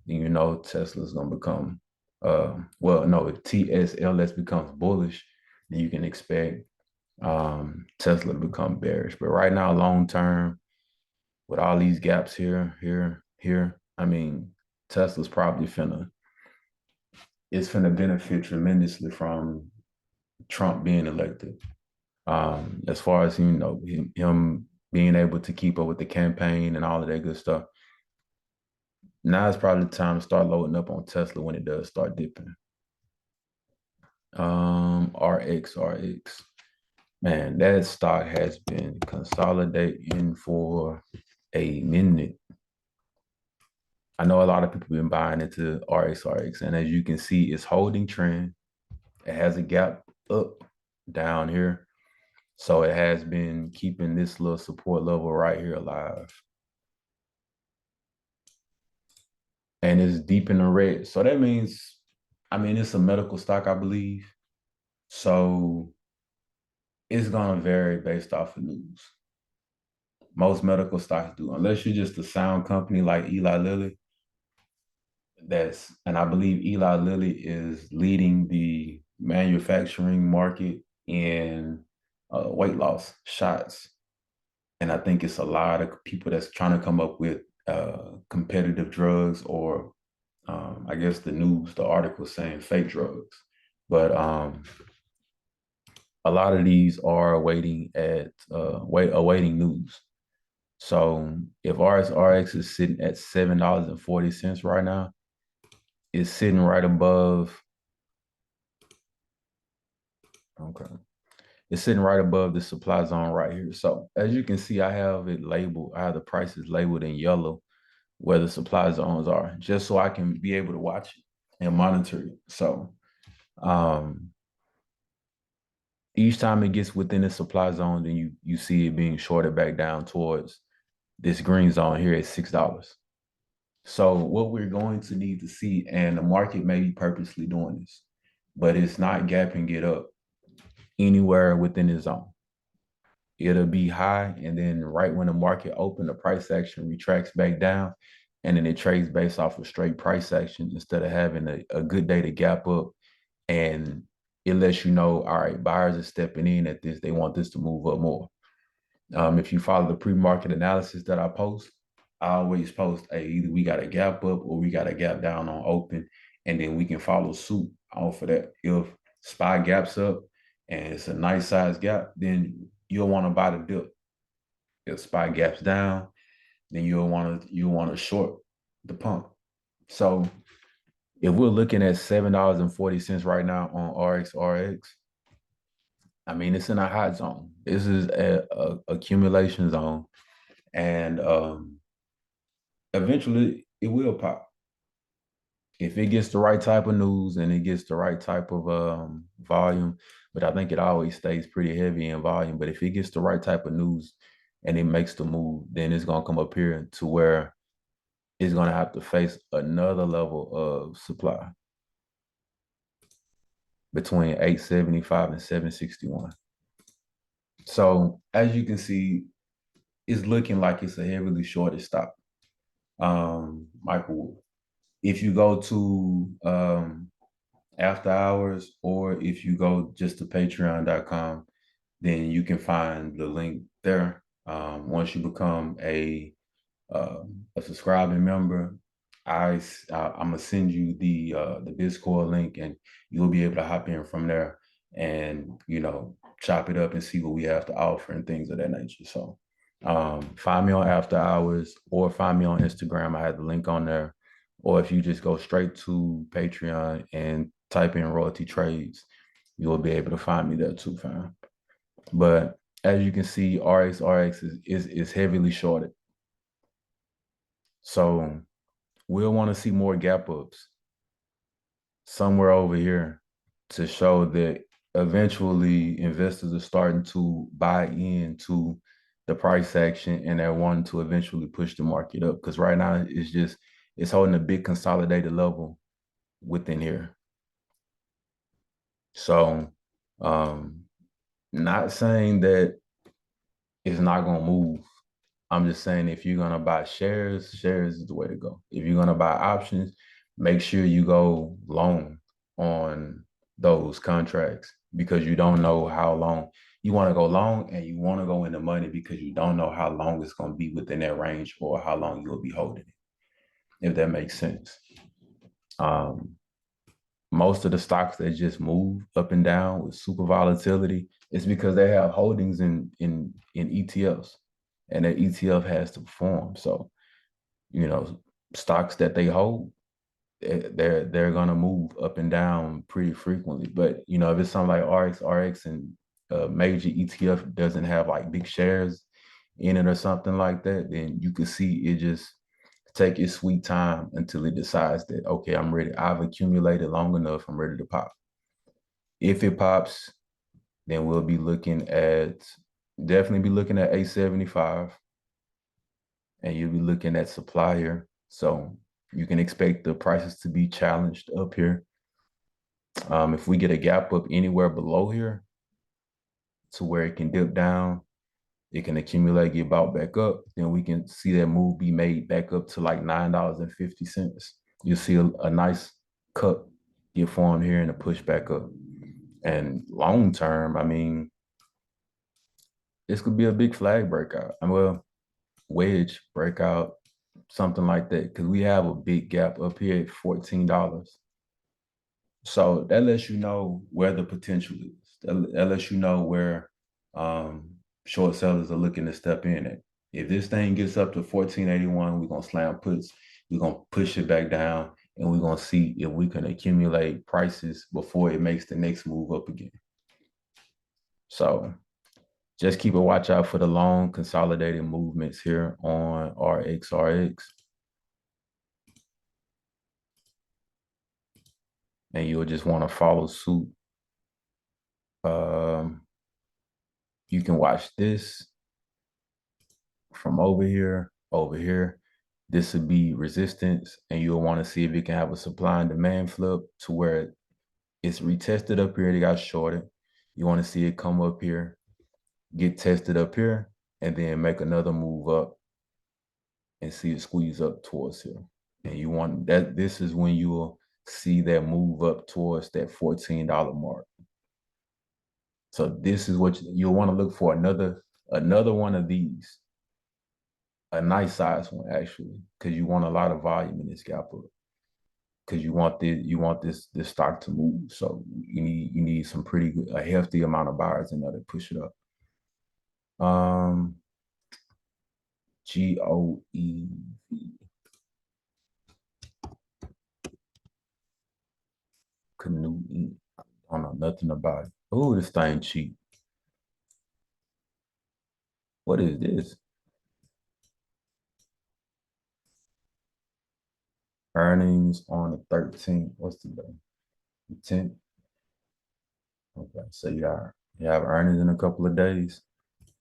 Speaker 1: then Tesla's gonna become well, no, if TSLS becomes bullish, then you can expect Tesla to become bearish. But right now, long term, with all these gaps here, I mean, Tesla's probably finna benefit tremendously from Trump being elected. As far as him being able to keep up with the campaign and all of that good stuff. Now is probably the time to start loading up on Tesla when it does start dipping. RX. Man, that stock has been consolidating for a minute. I know a lot of people have been buying into RX, and as you can see, it's holding trend. It has a gap up down here. So it has been keeping this little support level right here alive. And it's deep in the red. So that means, it's a medical stock, I believe. So it's going to vary based off of news. Most medical stocks do, unless you're just a sound company like Eli Lilly. And I believe Eli Lilly is leading the manufacturing market in weight loss shots. And I think it's a lot of people that's trying to come up with competitive drugs, or I guess the article saying fake drugs. But a lot of these are awaiting news. So if RX is sitting at $7.40 right now, it's sitting right above. Okay. It's sitting right above the supply zone right here. So as you can see, I have the prices labeled in yellow where the supply zones are, just so I can be able to watch it and monitor it. So each time it gets within the supply zone, then you see it being shorted back down towards this green zone here at $6. So what we're going to need to see, and the market may be purposely doing this, but it's not gapping it up anywhere within the zone. It'll be high, and then right when the market open, the price action retracts back down, and then it trades based off of straight price action instead of having a good day to gap up. And it lets you know, all right, buyers are stepping in at this. They want this to move up more. If you follow the pre-market analysis that I post, I always post, hey, either we got a gap up or we got a gap down on open, and then we can follow suit off of that. If SPY gaps up and it's a nice size gap, then you'll want to buy the dip. If SPY gaps down, then you'll want to short the pump. So if we're looking at $7.40 right now on RXRX, I mean, it's in a hot zone. This is a accumulation zone, and eventually it will pop if it gets the right type of news and it gets the right type of volume. But I think it always stays pretty heavy in volume. But if it gets the right type of news and it makes the move, then it's gonna come up here to where it's gonna have to face another level of supply between 875 and 761. So as you can see, it's looking like it's a heavily shorted stock. Michael, if you go to after hours or if you go just to patreon.com, then you can find the link there. Once you become a subscribing member, I'm gonna send you the Discord link, and you'll be able to hop in from there and chop it up and see what we have to offer and things of that nature. So find me on After Hours or find me on Instagram. I have the link on there. Or if you just go straight to Patreon and type in Royalty Trades, you'll be able to find me there too, fam. But as you can see, RXRX is heavily shorted. So we'll want to see more gap ups somewhere over here to show that eventually investors are starting to buy into the price action and they're wanting to eventually push the market up. Because right now it's holding a big consolidated level within here. So not saying that it's not gonna move. I'm just saying if you're gonna buy shares, shares is the way to go. If you're gonna buy options, make sure you go long on those contracts because you don't know how long you want to go long and you want to go into money because you don't know how long it's going to be within that range or how long you'll be holding it, if that makes sense. Most of the stocks that just move up and down with super volatility is because they have holdings in ETFs, and that ETF has to perform. So, stocks that they hold, they're gonna move up and down pretty frequently. But if it's something like RXRX and a major ETF doesn't have like big shares in it or something like that, then you can see it just take its sweet time until it decides that, okay, I'm ready. I've accumulated long enough. I'm ready to pop. If it pops, then we'll be looking at definitely be looking at 875, and you'll be looking at supply here. So you can expect the prices to be challenged up here. If we get a gap up anywhere below here to where it can dip down, it can accumulate, get bought back up, then we can see that move be made back up to like $9.50. You'll see a nice cut get formed here and a push back up. And long term, I mean, this could be a big flag breakout. Well, wedge breakout, something like that, because we have a big gap up here at $14. So that lets you know where the potential is. That lets you know where short sellers are looking to step in at. If this thing gets up to 1481, we're gonna slam puts, we're gonna push it back down, and we're gonna see if we can accumulate prices before it makes the next move up again. So just keep a watch out for the long consolidated movements here on RXRX. And you'll just want to follow suit. You can watch this from over here, over here. This would be resistance, and you'll want to see if it can have a supply and demand flip to where it's retested up here. They got shorted. You want to see it come up here, get tested up here, and then make another move up and see it squeeze up towards here. And you want that. This is when you will see that move up towards that $14 mark. So this is what you'll want to look for, another one of these, a nice size one actually, because you want a lot of volume in this gap up. Because you want this stock to move. So you need some pretty good, a hefty amount of buyers in there to push it up. GOEV. Canute. I don't know nothing about it. Oh, this thing cheap. What is this? Earnings on the 13th. What's the day? The 10th. Okay, so you have earnings in a couple of days.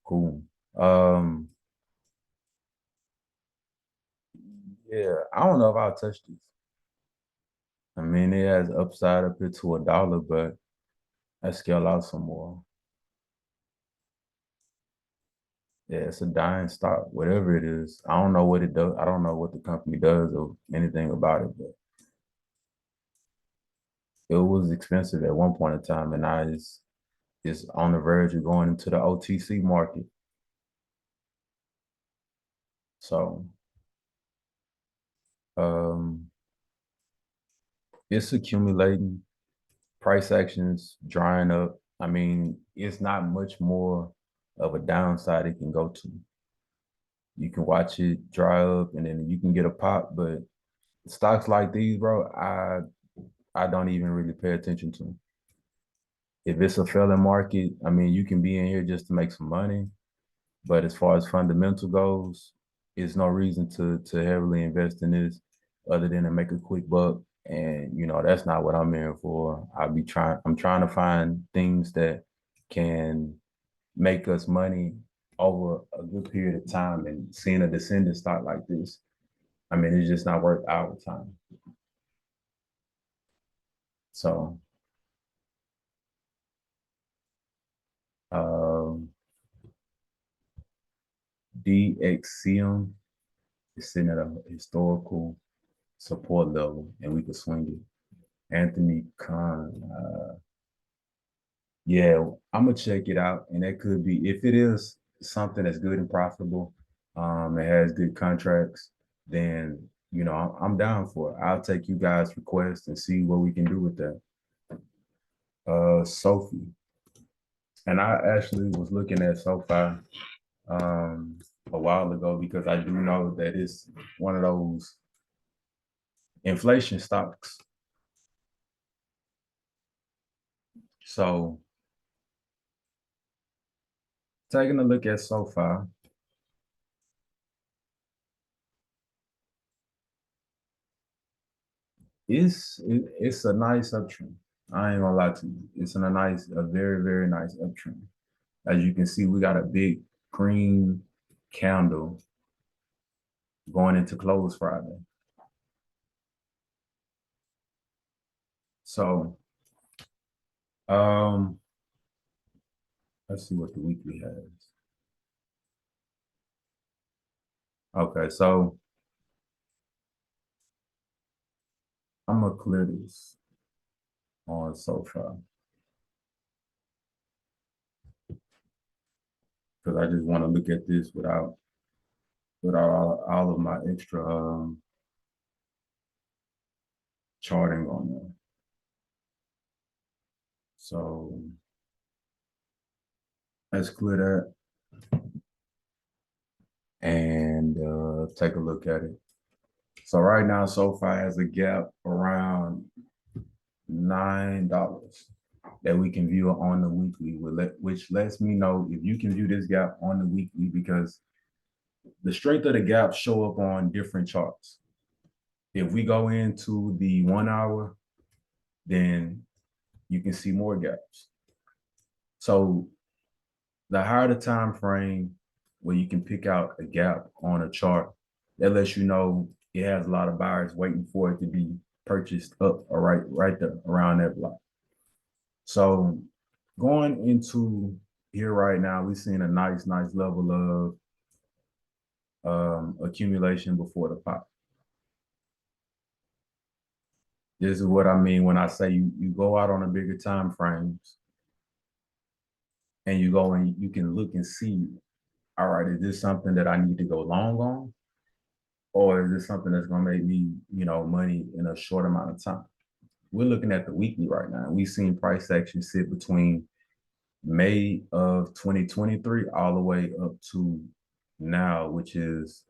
Speaker 1: Cool. Um, yeah, I don't know if I'll touch this. I mean, it has upside up here to $1, but let's scale out some more. Yeah, it's a dying stock, whatever it is. I don't know what it does. I don't know what the company does or anything about it, but it was expensive at one point in time, and now it's on the verge of going into the OTC market. So um, it's accumulating. Price actions drying up. I mean, it's not much more of a downside it can go to. You can watch it dry up, and then you can get a pop. But stocks like these, bro, I don't even really pay attention to 'em. If it's a failing market, I mean, you can be in here just to make some money. But as far as fundamental goes, it's no reason to heavily invest in this other than to make a quick buck. And that's not what I'm here for. I'm trying to find things that can make us money over a good period of time. And seeing a descendant stock like this, I mean, it's just not worth our time. So um DXCM is sitting at a historical support level and we could swing it. Anthony Khan, yeah, I'm gonna check it out, and that could be if it is something that's good and profitable, it has good contracts, then I'm down for it. I'll take you guys' request and see what we can do with that. Sophie, and I actually was looking at SoFi um a while ago because I do know that it's one of those inflation stocks. So taking a look at SoFi, it's a nice uptrend. I ain't gonna lie to you. It's in a very, very nice uptrend. As you can see, we got a big green candle going into close Friday. So, um, let's see what the weekly has. Okay, so I'm gonna clear this on SoFi because I just want to look at this without all of my extra charting on there. So let's clear that and take a look at it. So right now, SoFi has a gap around $9 that we can view on the weekly, which lets me know if you can view this gap on the weekly because the strength of the gap show up on different charts. If we go into the 1 hour, then you can see more gaps. So the higher the time frame where you can pick out a gap on a chart, that lets you know it has a lot of buyers waiting for it to be purchased up or right there around that block. So going into here right now, we're seeing a nice level of accumulation before the pop. This is what I mean when I say you go out on a bigger time frames and you go and you can look and see, all right, is this something that I need to go long on? Or is this something that's gonna make me, money in a short amount of time? We're looking at the weekly right now. We've seen price action sit between May of 2023 all the way up to now, which is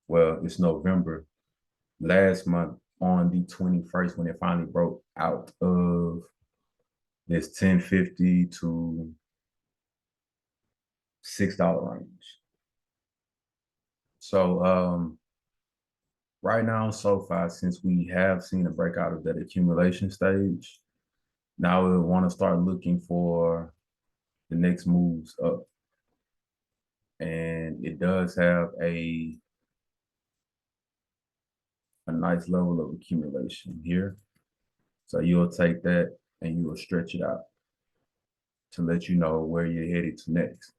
Speaker 1: it's November last month. on the 21st when it finally broke out of this 1050 to $6 range. So right now on SoFi, since we have seen a breakout of that accumulation stage, now we want to start looking for the next moves up. And it does have a nice level of accumulation here. So you'll take that and you will stretch it out to let you know where you're headed to next.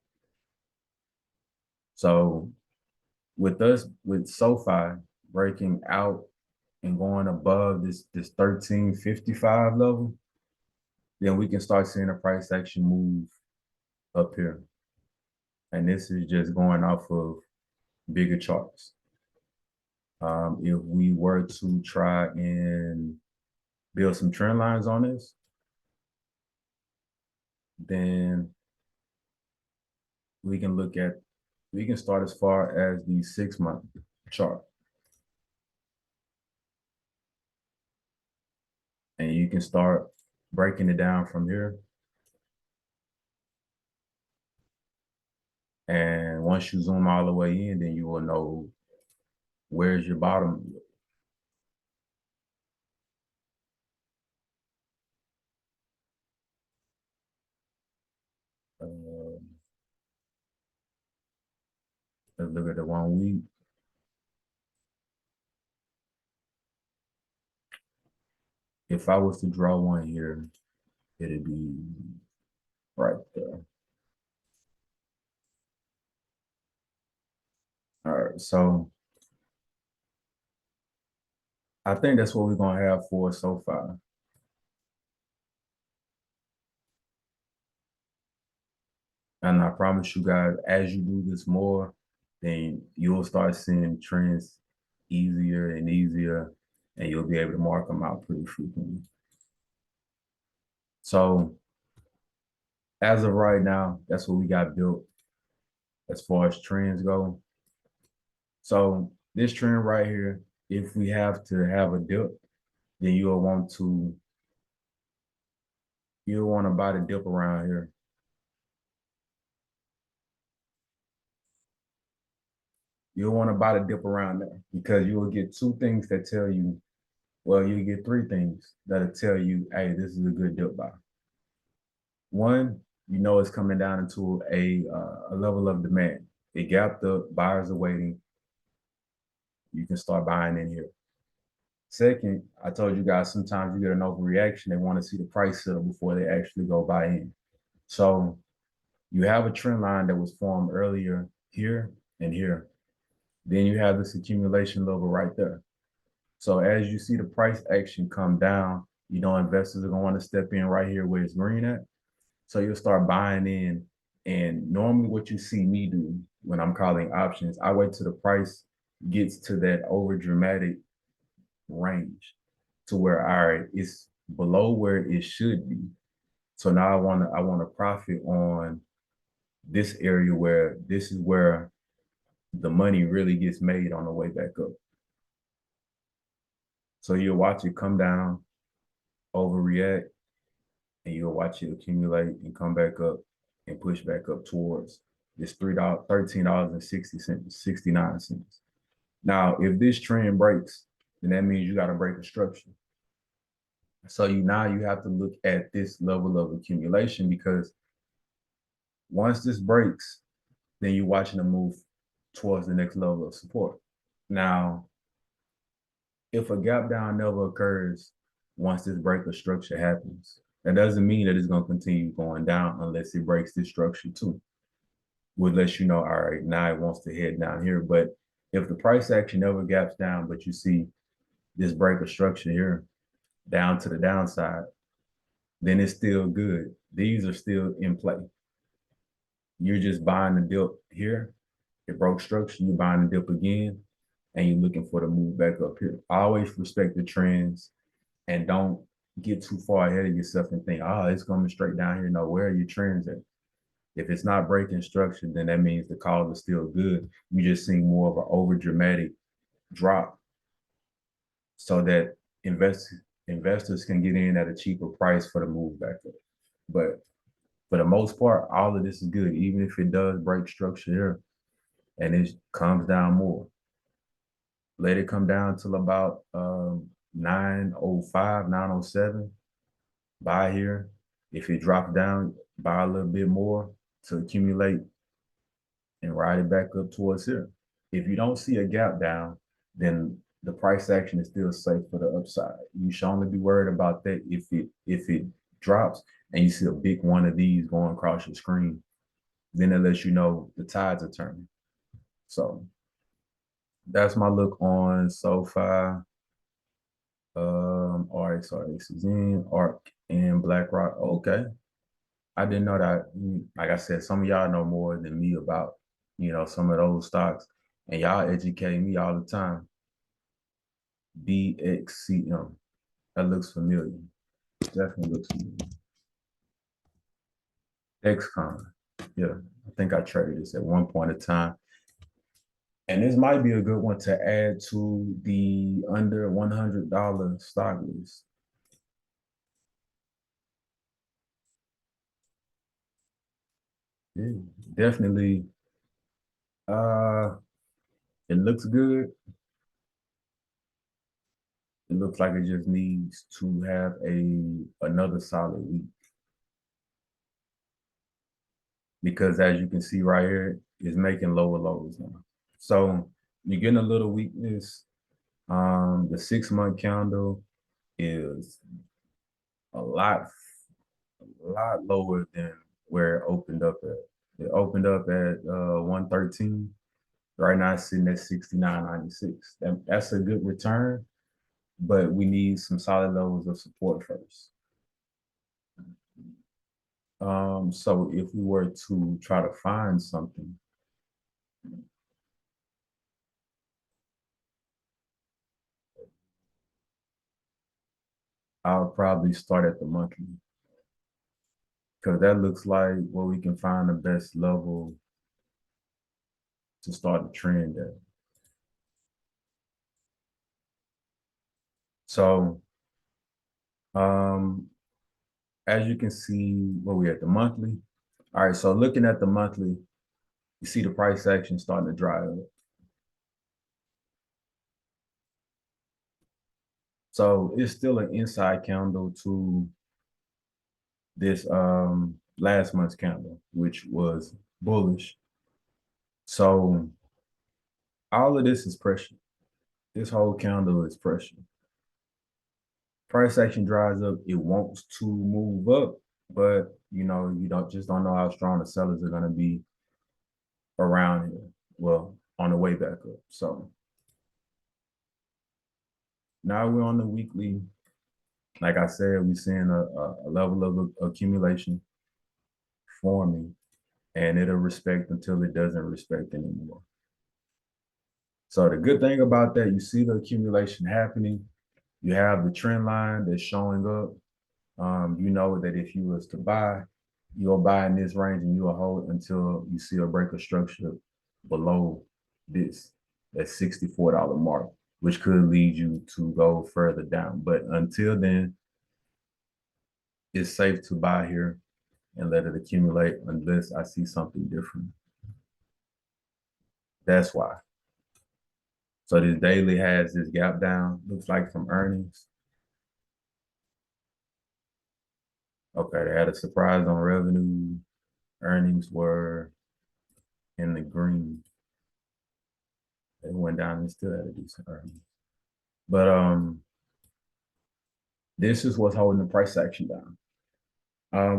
Speaker 1: So with SoFi breaking out and going above this 1355 level, then we can start seeing a price action move up here. And this is just going off of bigger charts. If we were to try and build some trend lines on this, then we can start as far as the 6-month chart. And you can start breaking it down from here. And once you zoom all the way in, then you will know where's your bottom. Let's look at the 1 week. If I was to draw one here, it'd be right there. All right, so I think that's what we're gonna have for so far. And I promise you guys, as you do this more, then you'll start seeing trends easier and easier, and you'll be able to mark them out pretty frequently. So as of right now, that's what we got built as far as trends go. So this trend right here, if we have to have a dip, then you'll want to buy the dip around here. You'll want to buy the dip around there because you will get two things that tell you, well, you get three things that'll tell you, hey, this is a good dip buy. One, you know it's coming down into a level of demand. It gapped up, buyers are waiting. You can start buying in here. Second, I told you guys sometimes you get an overreaction. They want to see the price settle before they actually go buy in. So you have a trend line that was formed earlier here and here. Then you have this accumulation level right there. So as you see the price action come down, you know investors are going to want to step in right here where it's green at. So you'll start buying in. And normally what you see me do when I'm calling options, I wait till the price gets to that over dramatic range to where, all right, it's below where it should be. So now I want to profit on this area where this is where the money really gets made on the way back up. So you'll watch it come down, overreact, and you'll watch it accumulate and come back up and push back up towards this $13.60, 69 cents. Now, if this trend breaks, then that means you got to break a structure. So you have to look at this level of accumulation because once this breaks, then you're watching a move towards the next level of support. Now, if a gap down never occurs once this break of structure happens, that doesn't mean that it's going to continue going down unless it breaks this structure too. Would let you know, all right, now it wants to head down here. But if the price action never gaps down, but you see this break of structure here down to the downside, then it's still good. These are still in play. You're just buying the dip here. It broke structure, you're buying the dip again, and you're looking for the move back up here. Always respect the trends and don't get too far ahead of yourself and think, oh, it's coming straight down here. No, where are your trends at? If it's not breaking structure, then that means the calls are still good. You're just seeing more of an over dramatic drop so that investors can get in at a cheaper price for the move back up. But for the most part, all of this is good, even if it does break structure here and it comes down more. Let it come down till about 905, 907. Buy here. If it drops down, buy a little bit more to accumulate and ride it back up towards here. If you don't see a gap down, then the price action is still safe for the upside. You should only be worried about that if it drops and you see a big one of these going across your screen, then it lets you know the tides are turning. So that's my look on SoFi, RXRX is in, ARK, and BlackRock. Okay. I didn't know that. Like I said, some of y'all know more than me about, some of those stocks. And y'all educate me all the time. BXCM. That looks familiar. Definitely looks familiar. XCOM. Yeah. I think I traded this at one point in time. And this might be a good one to add to the under $100 stock list. Yeah, definitely. Uh, it looks good. It looks like it just needs to have another solid week. Because as you can see right here, it's making lower lows now. So you're getting a little weakness. The 6-month candle is a lot lower than where it opened up at. It opened up at 113. Right now it's sitting at 69.96. That's a good return, but we need some solid levels of support first. So if we were to try to find something, I'll probably start at the monthly because that looks like where we can find the best level to start the trend at. So, um, as you can see, where we at the monthly. All right, so looking at the monthly, you see the price action starting to dry up. So it's still an inside candle to this last month's candle, which was bullish. So all of this is pressure. This whole candle is pressure. Price action dries up, it wants to move up, but you don't know how strong the sellers are gonna be around here. Well, on the way back up. So now we're on the weekly. Like I said, we're seeing a level of accumulation forming, and it'll respect until it doesn't respect anymore. So the good thing about that, you see the accumulation happening. You have the trend line that's showing up. You know that if you was to buy, you'll buy in this range and you'll hold until you see a break of structure below this, that $64 mark, which could lead you to go further down. But until then, it's safe to buy here and let it accumulate unless I see something different. That's why. So this daily has this gap down, looks like from earnings. Okay, they had a surprise on revenue. Earnings were in the green. They went down and still had a decent earnings. But this is what's holding the price action down.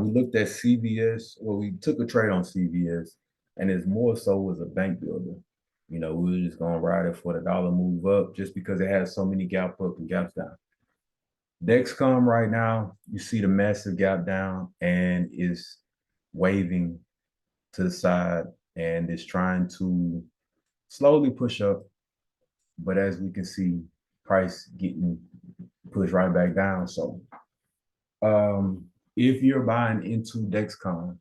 Speaker 1: We looked at CVS, well, we took a trade on CVS, and it's more so was a bank builder. We were just gonna ride it for the dollar move up just because it has so many gap up and gaps down. Dexcom right now, you see the massive gap down and is waving to the side and is trying to slowly push up. But as we can see, price getting pushed right back down. So if you're buying into Dexcom,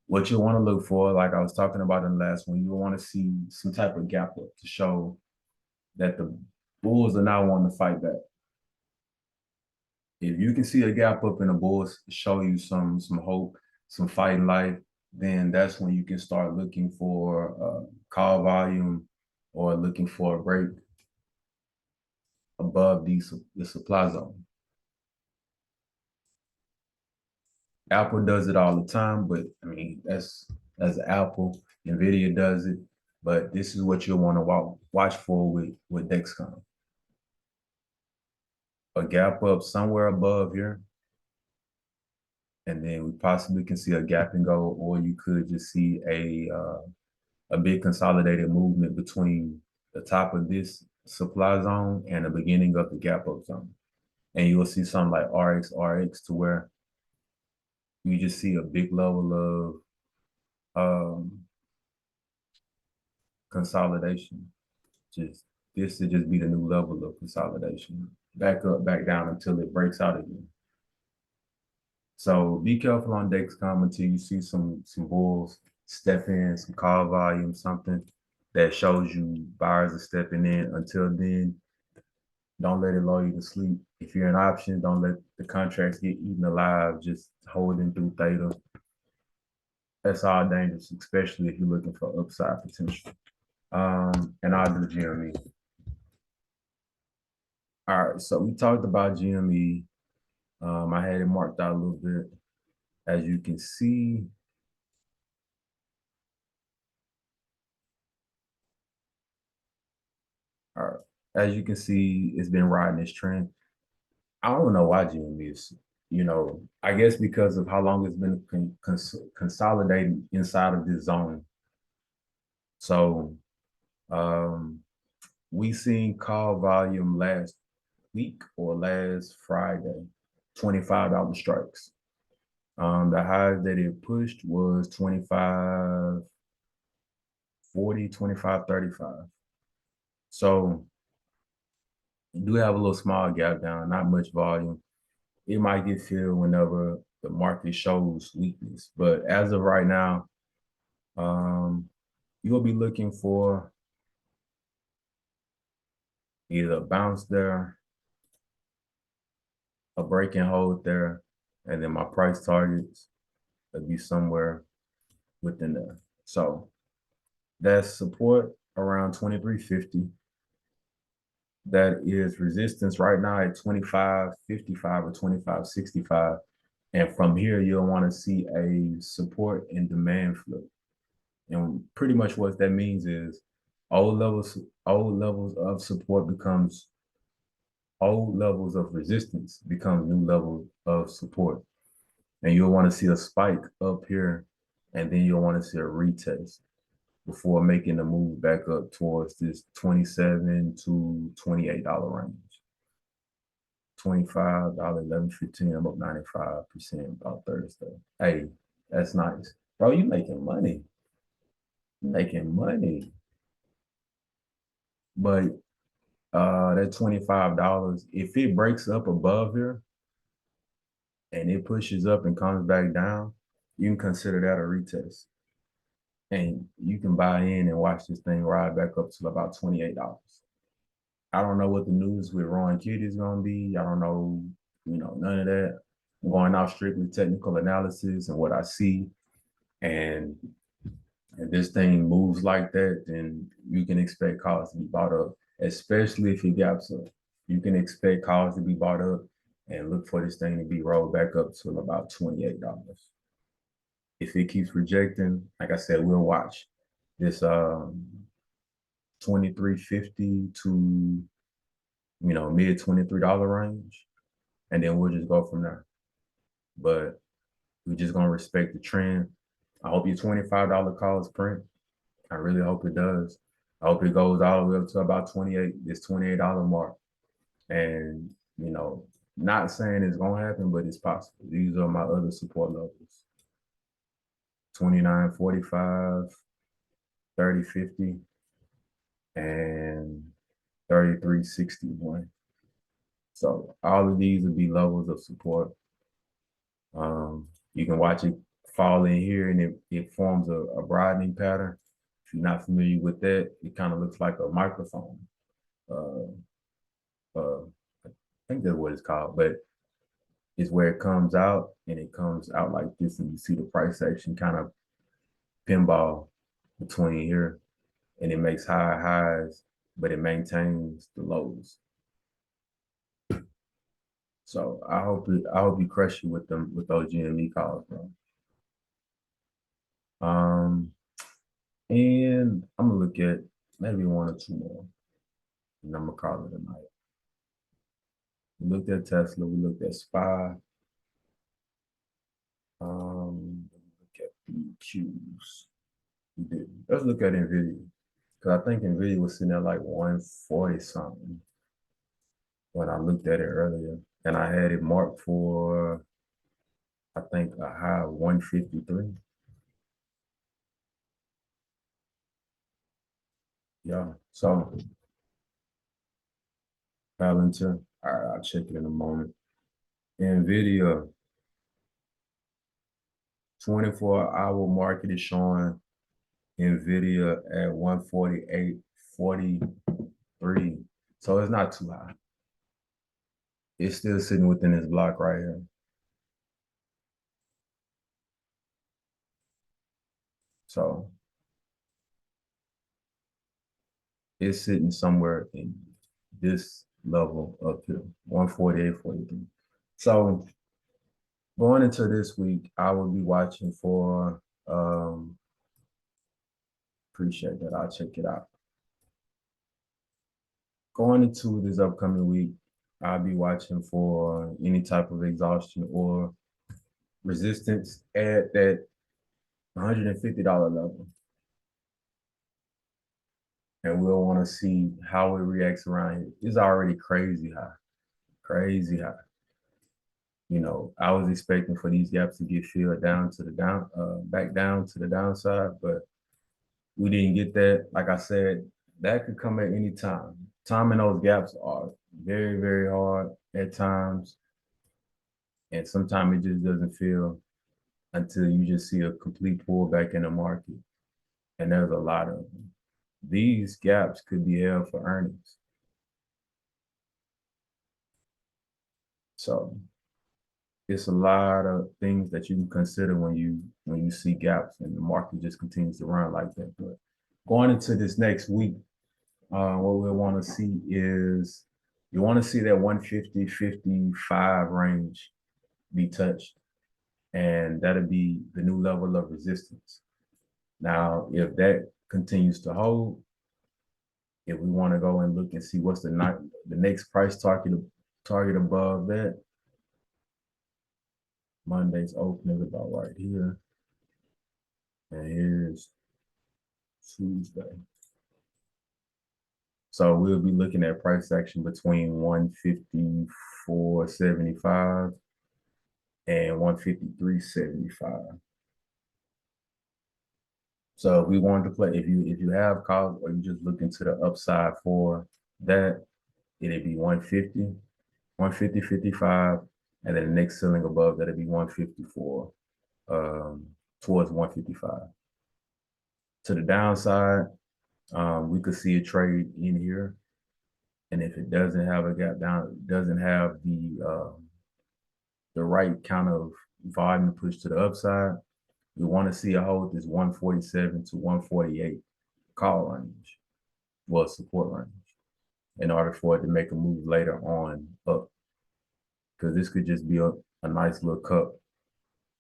Speaker 1: what you want to look for, like I was talking about in the last one, you want to see some type of gap up to show that the Bulls are not wanting to fight back. If you can see a gap up in the bulls, show you some hope, some fighting life, then that's when you can start looking for call volume or looking for a break above the supply zone. Apple does it all the time, but I mean that's Apple. Nvidia does it, but this is what you'll want to watch for with Dexcom. A gap up somewhere above here, and then we possibly can see a gap and go, or you could just see a big consolidated movement between the top of this supply zone and the beginning of the gap up zone. And you will see something like RX to where you just see a big level of consolidation. Just this to just be the new level of consolidation. Back up, back down until it breaks out again. So be careful on Dexcom until you see some bulls step in, some call volume, something that shows you buyers are stepping in. Until then, don't let it lull you to sleep. If you're an option, don't let the contracts get eaten alive. Just holding through theta. That's all dangerous, especially if you're looking for upside potential. And I'll do GME. All right, so we talked about GME. I had it marked out a little bit. As you can see, all right, as you can see, it's been riding this trend. I don't know why GME is, I guess because of how long it's been consolidating inside of this zone. So we seen call volume last week or last Friday, $25 strikes. The highs that it pushed was 25, 40, 25, 35. So you do have a little small gap down, not much volume. It might get filled whenever the market shows weakness. But as of right now, you'll be looking for either a bounce there, a break and hold there, and then my price targets would be somewhere within there. So that's support around 23.50. That is resistance right now at 25.55 or 25.65. And from here, you'll want to see a support and demand flip. And pretty much what that means is old levels of support becomes old levels of resistance becomes new levels of support. And you'll want to see a spike up here, and then you'll want to see a retest before making the move back up towards this $27 to $28 range. $25, 11.15. I'm up 95% about Thursday. Hey, that's nice. Bro, you making money. Making money. But that $25, if it breaks up above here and it pushes up and comes back down, you can consider that a retest. And you can buy in and watch this thing ride back up to about $28. I don't know what the news with Ron Kitty is going to be. I don't know, none of that. I'm going off strictly technical analysis and what I see. And if this thing moves like that, then you can expect calls to be bought up, especially if it gaps up. You can expect calls to be bought up and look for this thing to be rolled back up to about $28. If it keeps rejecting, like I said, we'll watch this 23.50 to mid $23 range, and then we'll just go from there. But we're just gonna respect the trend. I hope your $25 calls print. I really hope it does. I hope it goes all the way up to about 28, this $28 mark. And not saying it's gonna happen, but it's possible. These are my other support levels. 29.45, 30.50, and 33.61. So all of these would be levels of support. You can watch it fall in here and it forms a broadening pattern. If you're not familiar with that, it kind of looks like a microphone. I think that's what it's called, but it's where it comes out and it comes out like this, and you see the price action kind of pinball between here, and it makes high highs, but it maintains the lows. So I hope you crush you with them with those GME calls, bro. Um, and I'm gonna look at maybe one or two more, and I'm gonna call it a night. We looked at Tesla, we looked at SPY. Look at the Qs. We did. Let's look at Nvidia, because I think Nvidia was sitting at like 140 something when I looked at it earlier, and I had it marked for I think a high of 153. Yeah. So Palantir. All right, I'll check it in a moment. Nvidia 24-hour market is showing Nvidia at 148.43. So it's not too high. It's still sitting within this block right here. So it's sitting somewhere in this level up here, 148.43. So going into this week, I will be watching for appreciate that. I'll check it out. Going into this upcoming week, I'll be watching for any type of exhaustion or resistance at that $150 level. And we'll want to see how it reacts around here. It's already crazy high, crazy high. You know, I was expecting for these gaps to get filled down to the back down to the downside, but we didn't get that. Like I said, that could come at any time. Timing those gaps are very, very hard at times. And sometimes it just doesn't feel until you just see a complete pullback in the market. And there's a lot of them. These gaps could be held for earnings. So it's a lot of things that you can consider when you see gaps and the market just continues to run like that. But going into this next week, what we want to see is you want to see that 150-55 range be touched, and that'll be the new level of resistance. Now, if that continues to hold, if we want to go and look and see what's the next price target above that, Monday's open is about right here, and here's Tuesday. So we'll be looking at price action between 154.75 and 153.75. So if we wanted to play, if you have calls or you just looking to the upside for that, it'd be 150, 150.55, and then the next ceiling above that'd be 154, towards 155. To the downside, we could see a trade in here, and if it doesn't have a gap down, doesn't have the right kind of volume push to the upside, we want to see a hold this 147 to 148 call range, well, support range, in order for it to make a move later on up. Because this could just be a nice little cup.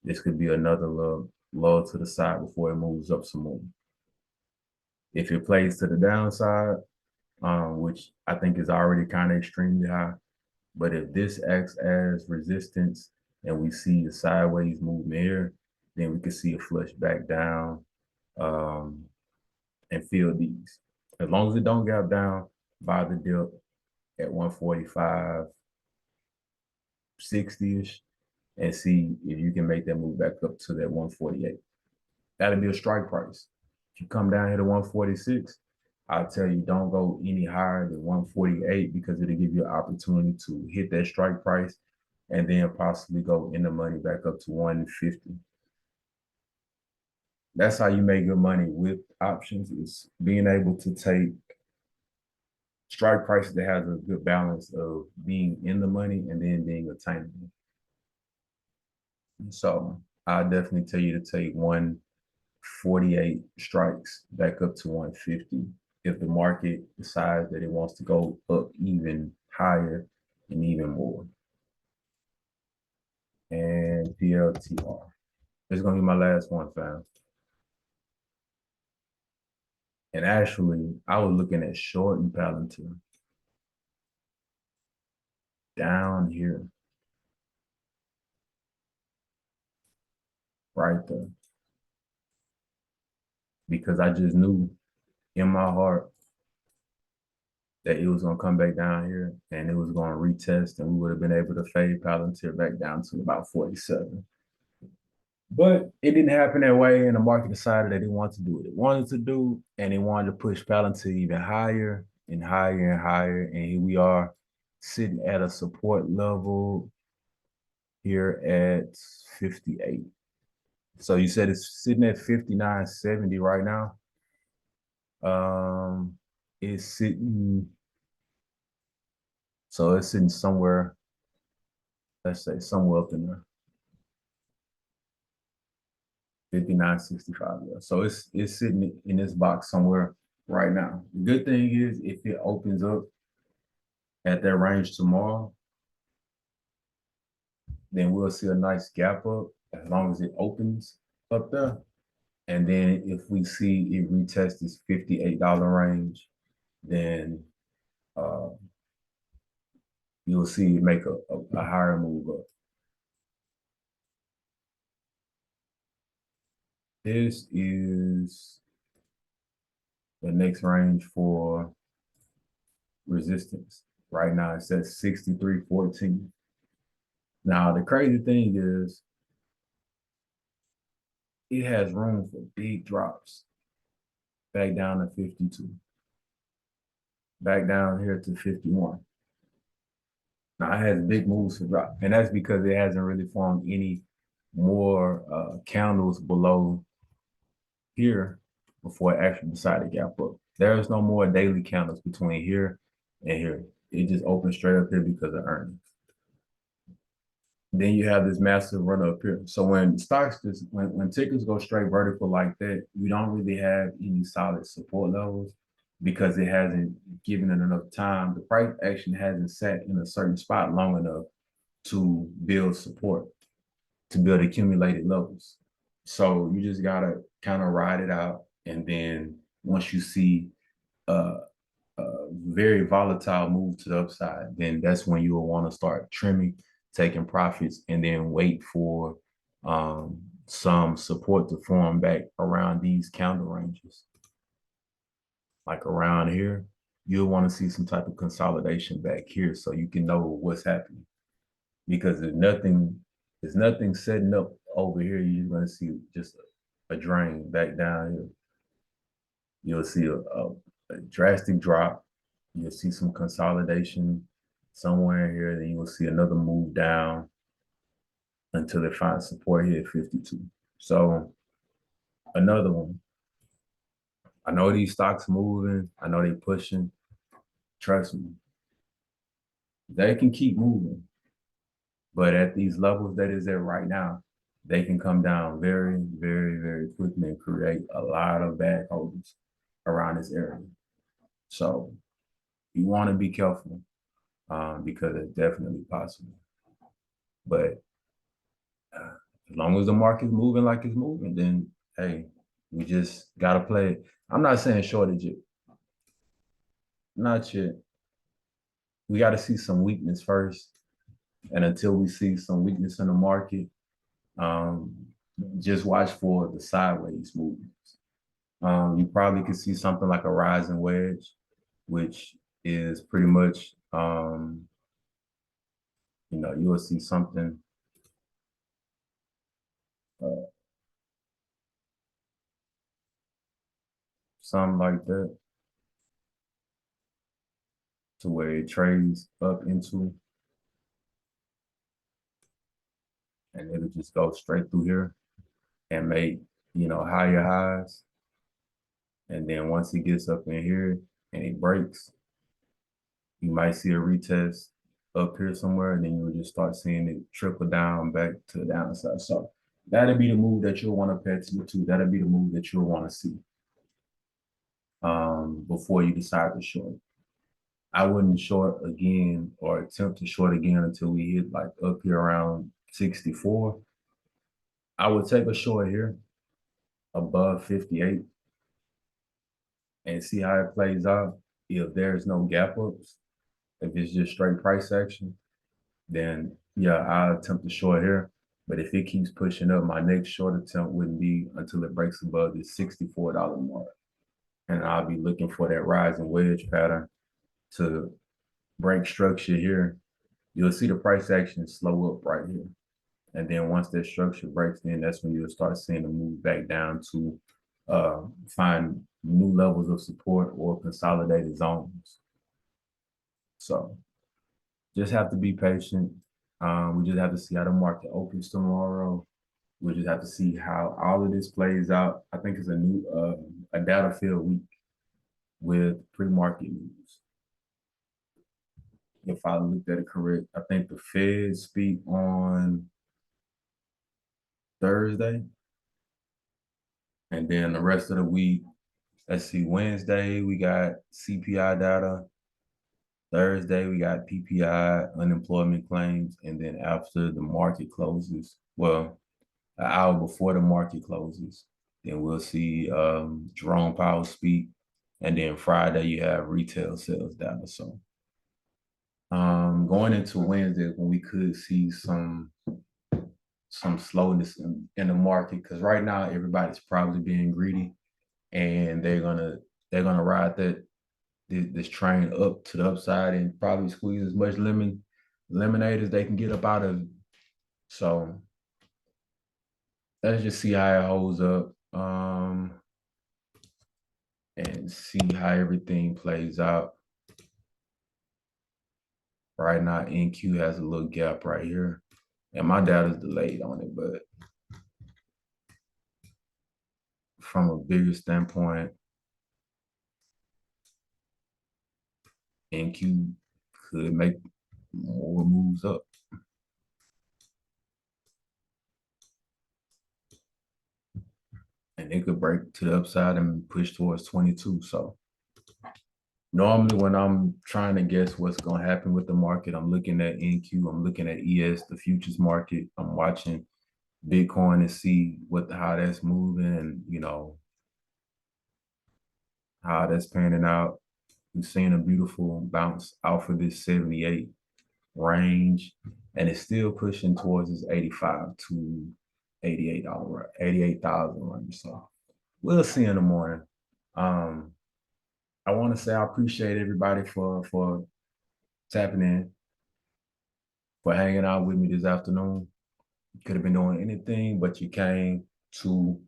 Speaker 1: This could be another little low to the side before it moves up some more. If it plays to the downside, which I think is already kind of extremely high, but if this acts as resistance and we see a sideways movement here, then we could see a flush back down and fill these. As long as it don't gap down by the dip at 145, 60-ish, and see if you can make that move back up to that 148. That'll be a strike price. If you come down here to 146, I'll tell you don't go any higher than 148 because it'll give you an opportunity to hit that strike price and then possibly go in the money back up to 150. That's how you make good money with options, is being able to take strike prices that has a good balance of being in the money and then being attainable. So I definitely tell you to take 148 strikes back up to 150 if the market decides that it wants to go up even higher and even more. And PLTR. This is gonna be my last one, fam. And actually, I was looking at short and Palantir down here, right there, because I just knew in my heart that it was gonna come back down here and it was gonna retest, and we would have been able to fade Palantir back down to about 47. But it didn't happen that way, and the market decided that it wanted to do what it wanted to do, and it wanted to push Palantir even higher and higher and higher. And here we are sitting at a support level here at 58. So you said it's sitting at 59.70 right now. It's sitting, so it's sitting somewhere, let's say somewhere up in there. 59.65. Yeah. So it's sitting in this box somewhere right now. The good thing is if it opens up at that range tomorrow, then we'll see a nice gap up as long as it opens up there. And then if we see it retest this $58 range, then uh, you'll see it make a higher move up. This is the next range for resistance. Right now it's at 63.14. Now the crazy thing is it has room for big drops back down to 52, back down here to 51. Now it has big moves for drop, and that's because it hasn't really formed any more candles below here before it actually decided to gap up. There's no more daily candles between here and here. It just opened straight up here because of earnings. Then you have this massive run up here. So when stocks just when tickers go straight vertical like that, we don't really have any solid support levels because it hasn't given it enough time. The price action hasn't sat in a certain spot long enough to build support, to build accumulated levels. So you just gotta kind of ride it out, and then once you see a very volatile move to the upside, then that's when you will want to start trimming, taking profits, and then wait for some support to form back around these candle ranges. Like around here, you'll want to see some type of consolidation back here so you can know what's happening. Because there's nothing setting up over here. You're going to see just a drain back down here. You'll see a drastic drop. You'll see some consolidation somewhere here. Then you will see another move down until it finds support here at 52. So another one. I know these stocks moving. I know they pushing. Trust me, they can keep moving. But at these levels that is at right now, they can come down very, very, very quickly and create a lot of bad holdings around this area. So you want to be careful because it's definitely possible. But as long as the market's moving like it's moving, then hey, we just gotta play it. I'm not saying shortage it, not yet. We got to see some weakness first, and until we see some weakness in the market, um, just watch for the sideways movements. You probably could see something like a rising wedge, which is pretty much, you will see something uh, something like that to where it trades up into, and it'll just go straight through here and make, higher highs. And then once it gets up in here and it breaks, You might see a retest up here somewhere, and then you'll just start seeing it trickle down back to the downside. So that'll be the move that you'll want to pay attention to. That'll be the move that you'll want to see before you decide to short. I wouldn't short again or attempt to short again until we hit like up here around 64. I would take a short here above 58 and see how it plays out. If there's no gap ups, if it's just straight price action, then yeah, I'll attempt to short here. But if it keeps pushing up, my next short attempt wouldn't be until it breaks above the $64 mark. And I'll be looking for that rising wedge pattern to break structure here. You'll see the price action slow up right here. And then once that structure breaks in, that's when you'll start seeing the move back down to find new levels of support or consolidated zones. So just have to be patient. We just have to see how the market opens tomorrow. We just have to see how all of this plays out. I think it's a data filled week with pre-market news. If I looked at it correct, I think the Fed speak on Thursday, and then the rest of the week, let's see, Wednesday we got CPI data. Thursday we got PPI, unemployment claims, and then after the market closes, well, an hour before the market closes, then we'll see Jerome Powell speak, and then Friday you have retail sales data. So going into Wednesday when we could see some slowness in the market, because right now everybody's probably being greedy and they're gonna ride this train up to the upside and probably squeeze as much lemonade as they can get up out of it. So let's just see how it holds up and see how everything plays out. Right now, NQ has a little gap right here, and my data's delayed on it, but from a bigger standpoint, NQ could make more moves up. And it could break to the upside and push towards 22. So normally when I'm trying to guess what's going to happen with the market, I'm looking at NQ, I'm looking at ES, the futures market. I'm watching Bitcoin to see how that's moving and, how that's panning out. We've seen a beautiful bounce off of this 78 range, and it's still pushing towards this 85 to $88, 88,000 range. So we'll see in the morning. I want to say I appreciate everybody for tapping in, for hanging out with me this afternoon. You could have been doing anything, but you came to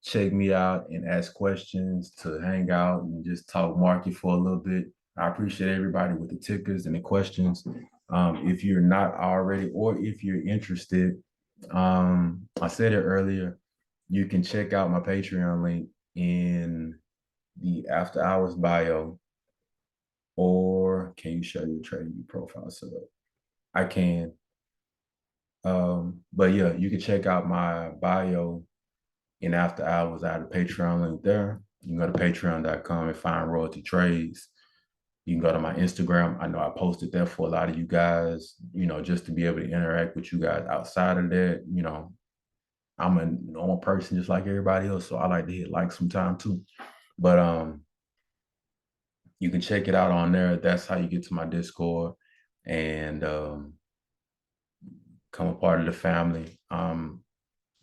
Speaker 1: check me out and ask questions, to hang out and just talk market for a little bit. I appreciate everybody with the tickers and the questions. If you're not already, or if you're interested, I said it earlier, you can check out my Patreon link in the after hours bio, or can you show your trading profile setup? I can. But yeah, you can check out my bio in after hours. I have a Patreon link there. You can go to patreon.com and find Royalty Trades. You can go to my Instagram. I know I posted there for a lot of you guys, just to be able to interact with you guys outside of that. I'm a normal person just like everybody else, so I like to hit like sometime too. But you can check it out on there. That's how you get to my Discord and become a part of the family.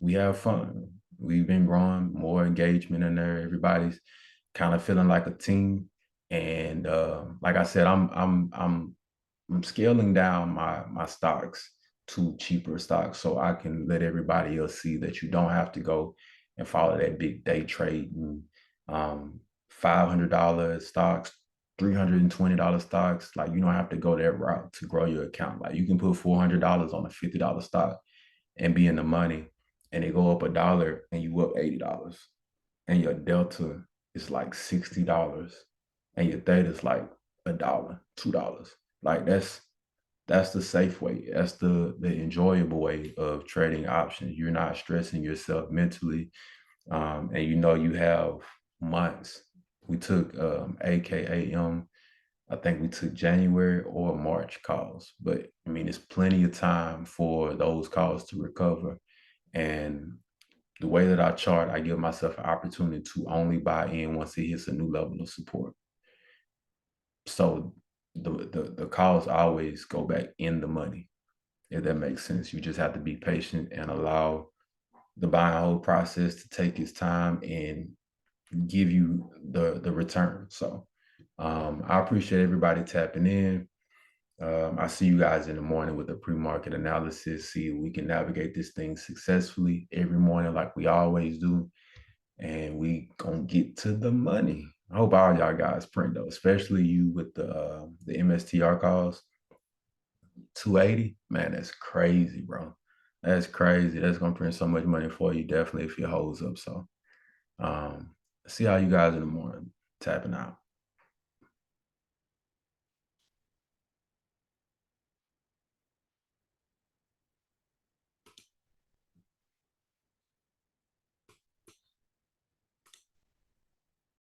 Speaker 1: We have fun. We've been growing, more engagement in there. Everybody's kind of feeling like a team. And like I said, I'm scaling down my stocks to cheaper stocks so I can let everybody else see that you don't have to go and follow that big day trade and $500 stocks, $320 stocks. Like, you don't have to go that route to grow your account. Like, you can put $400 on a $50 stock and be in the money, and it go up $1 and you up $80, and your delta is like $60, and your theta is like $1, $2. Like that's the safe way. That's the enjoyable way of trading options. You're not stressing yourself mentally, and you know you have months. We took AKAM. I think we took January or March calls, but I mean, it's plenty of time for those calls to recover. And the way that I chart, I give myself an opportunity to only buy in once it hits a new level of support. So the calls always go back in the money, if that makes sense. You just have to be patient and allow the buy and hold process to take its time and give you the return. So I appreciate everybody tapping in. I see you guys in the morning with a pre-market analysis. See if we can navigate this thing successfully every morning like we always do. And we gonna get to the money. I hope all y'all guys print though, especially you with the MSTR calls. 280, man, that's crazy, bro. That's crazy. That's gonna print so much money for you, definitely if your holds up. So see how you guys in the morning. Tapping out.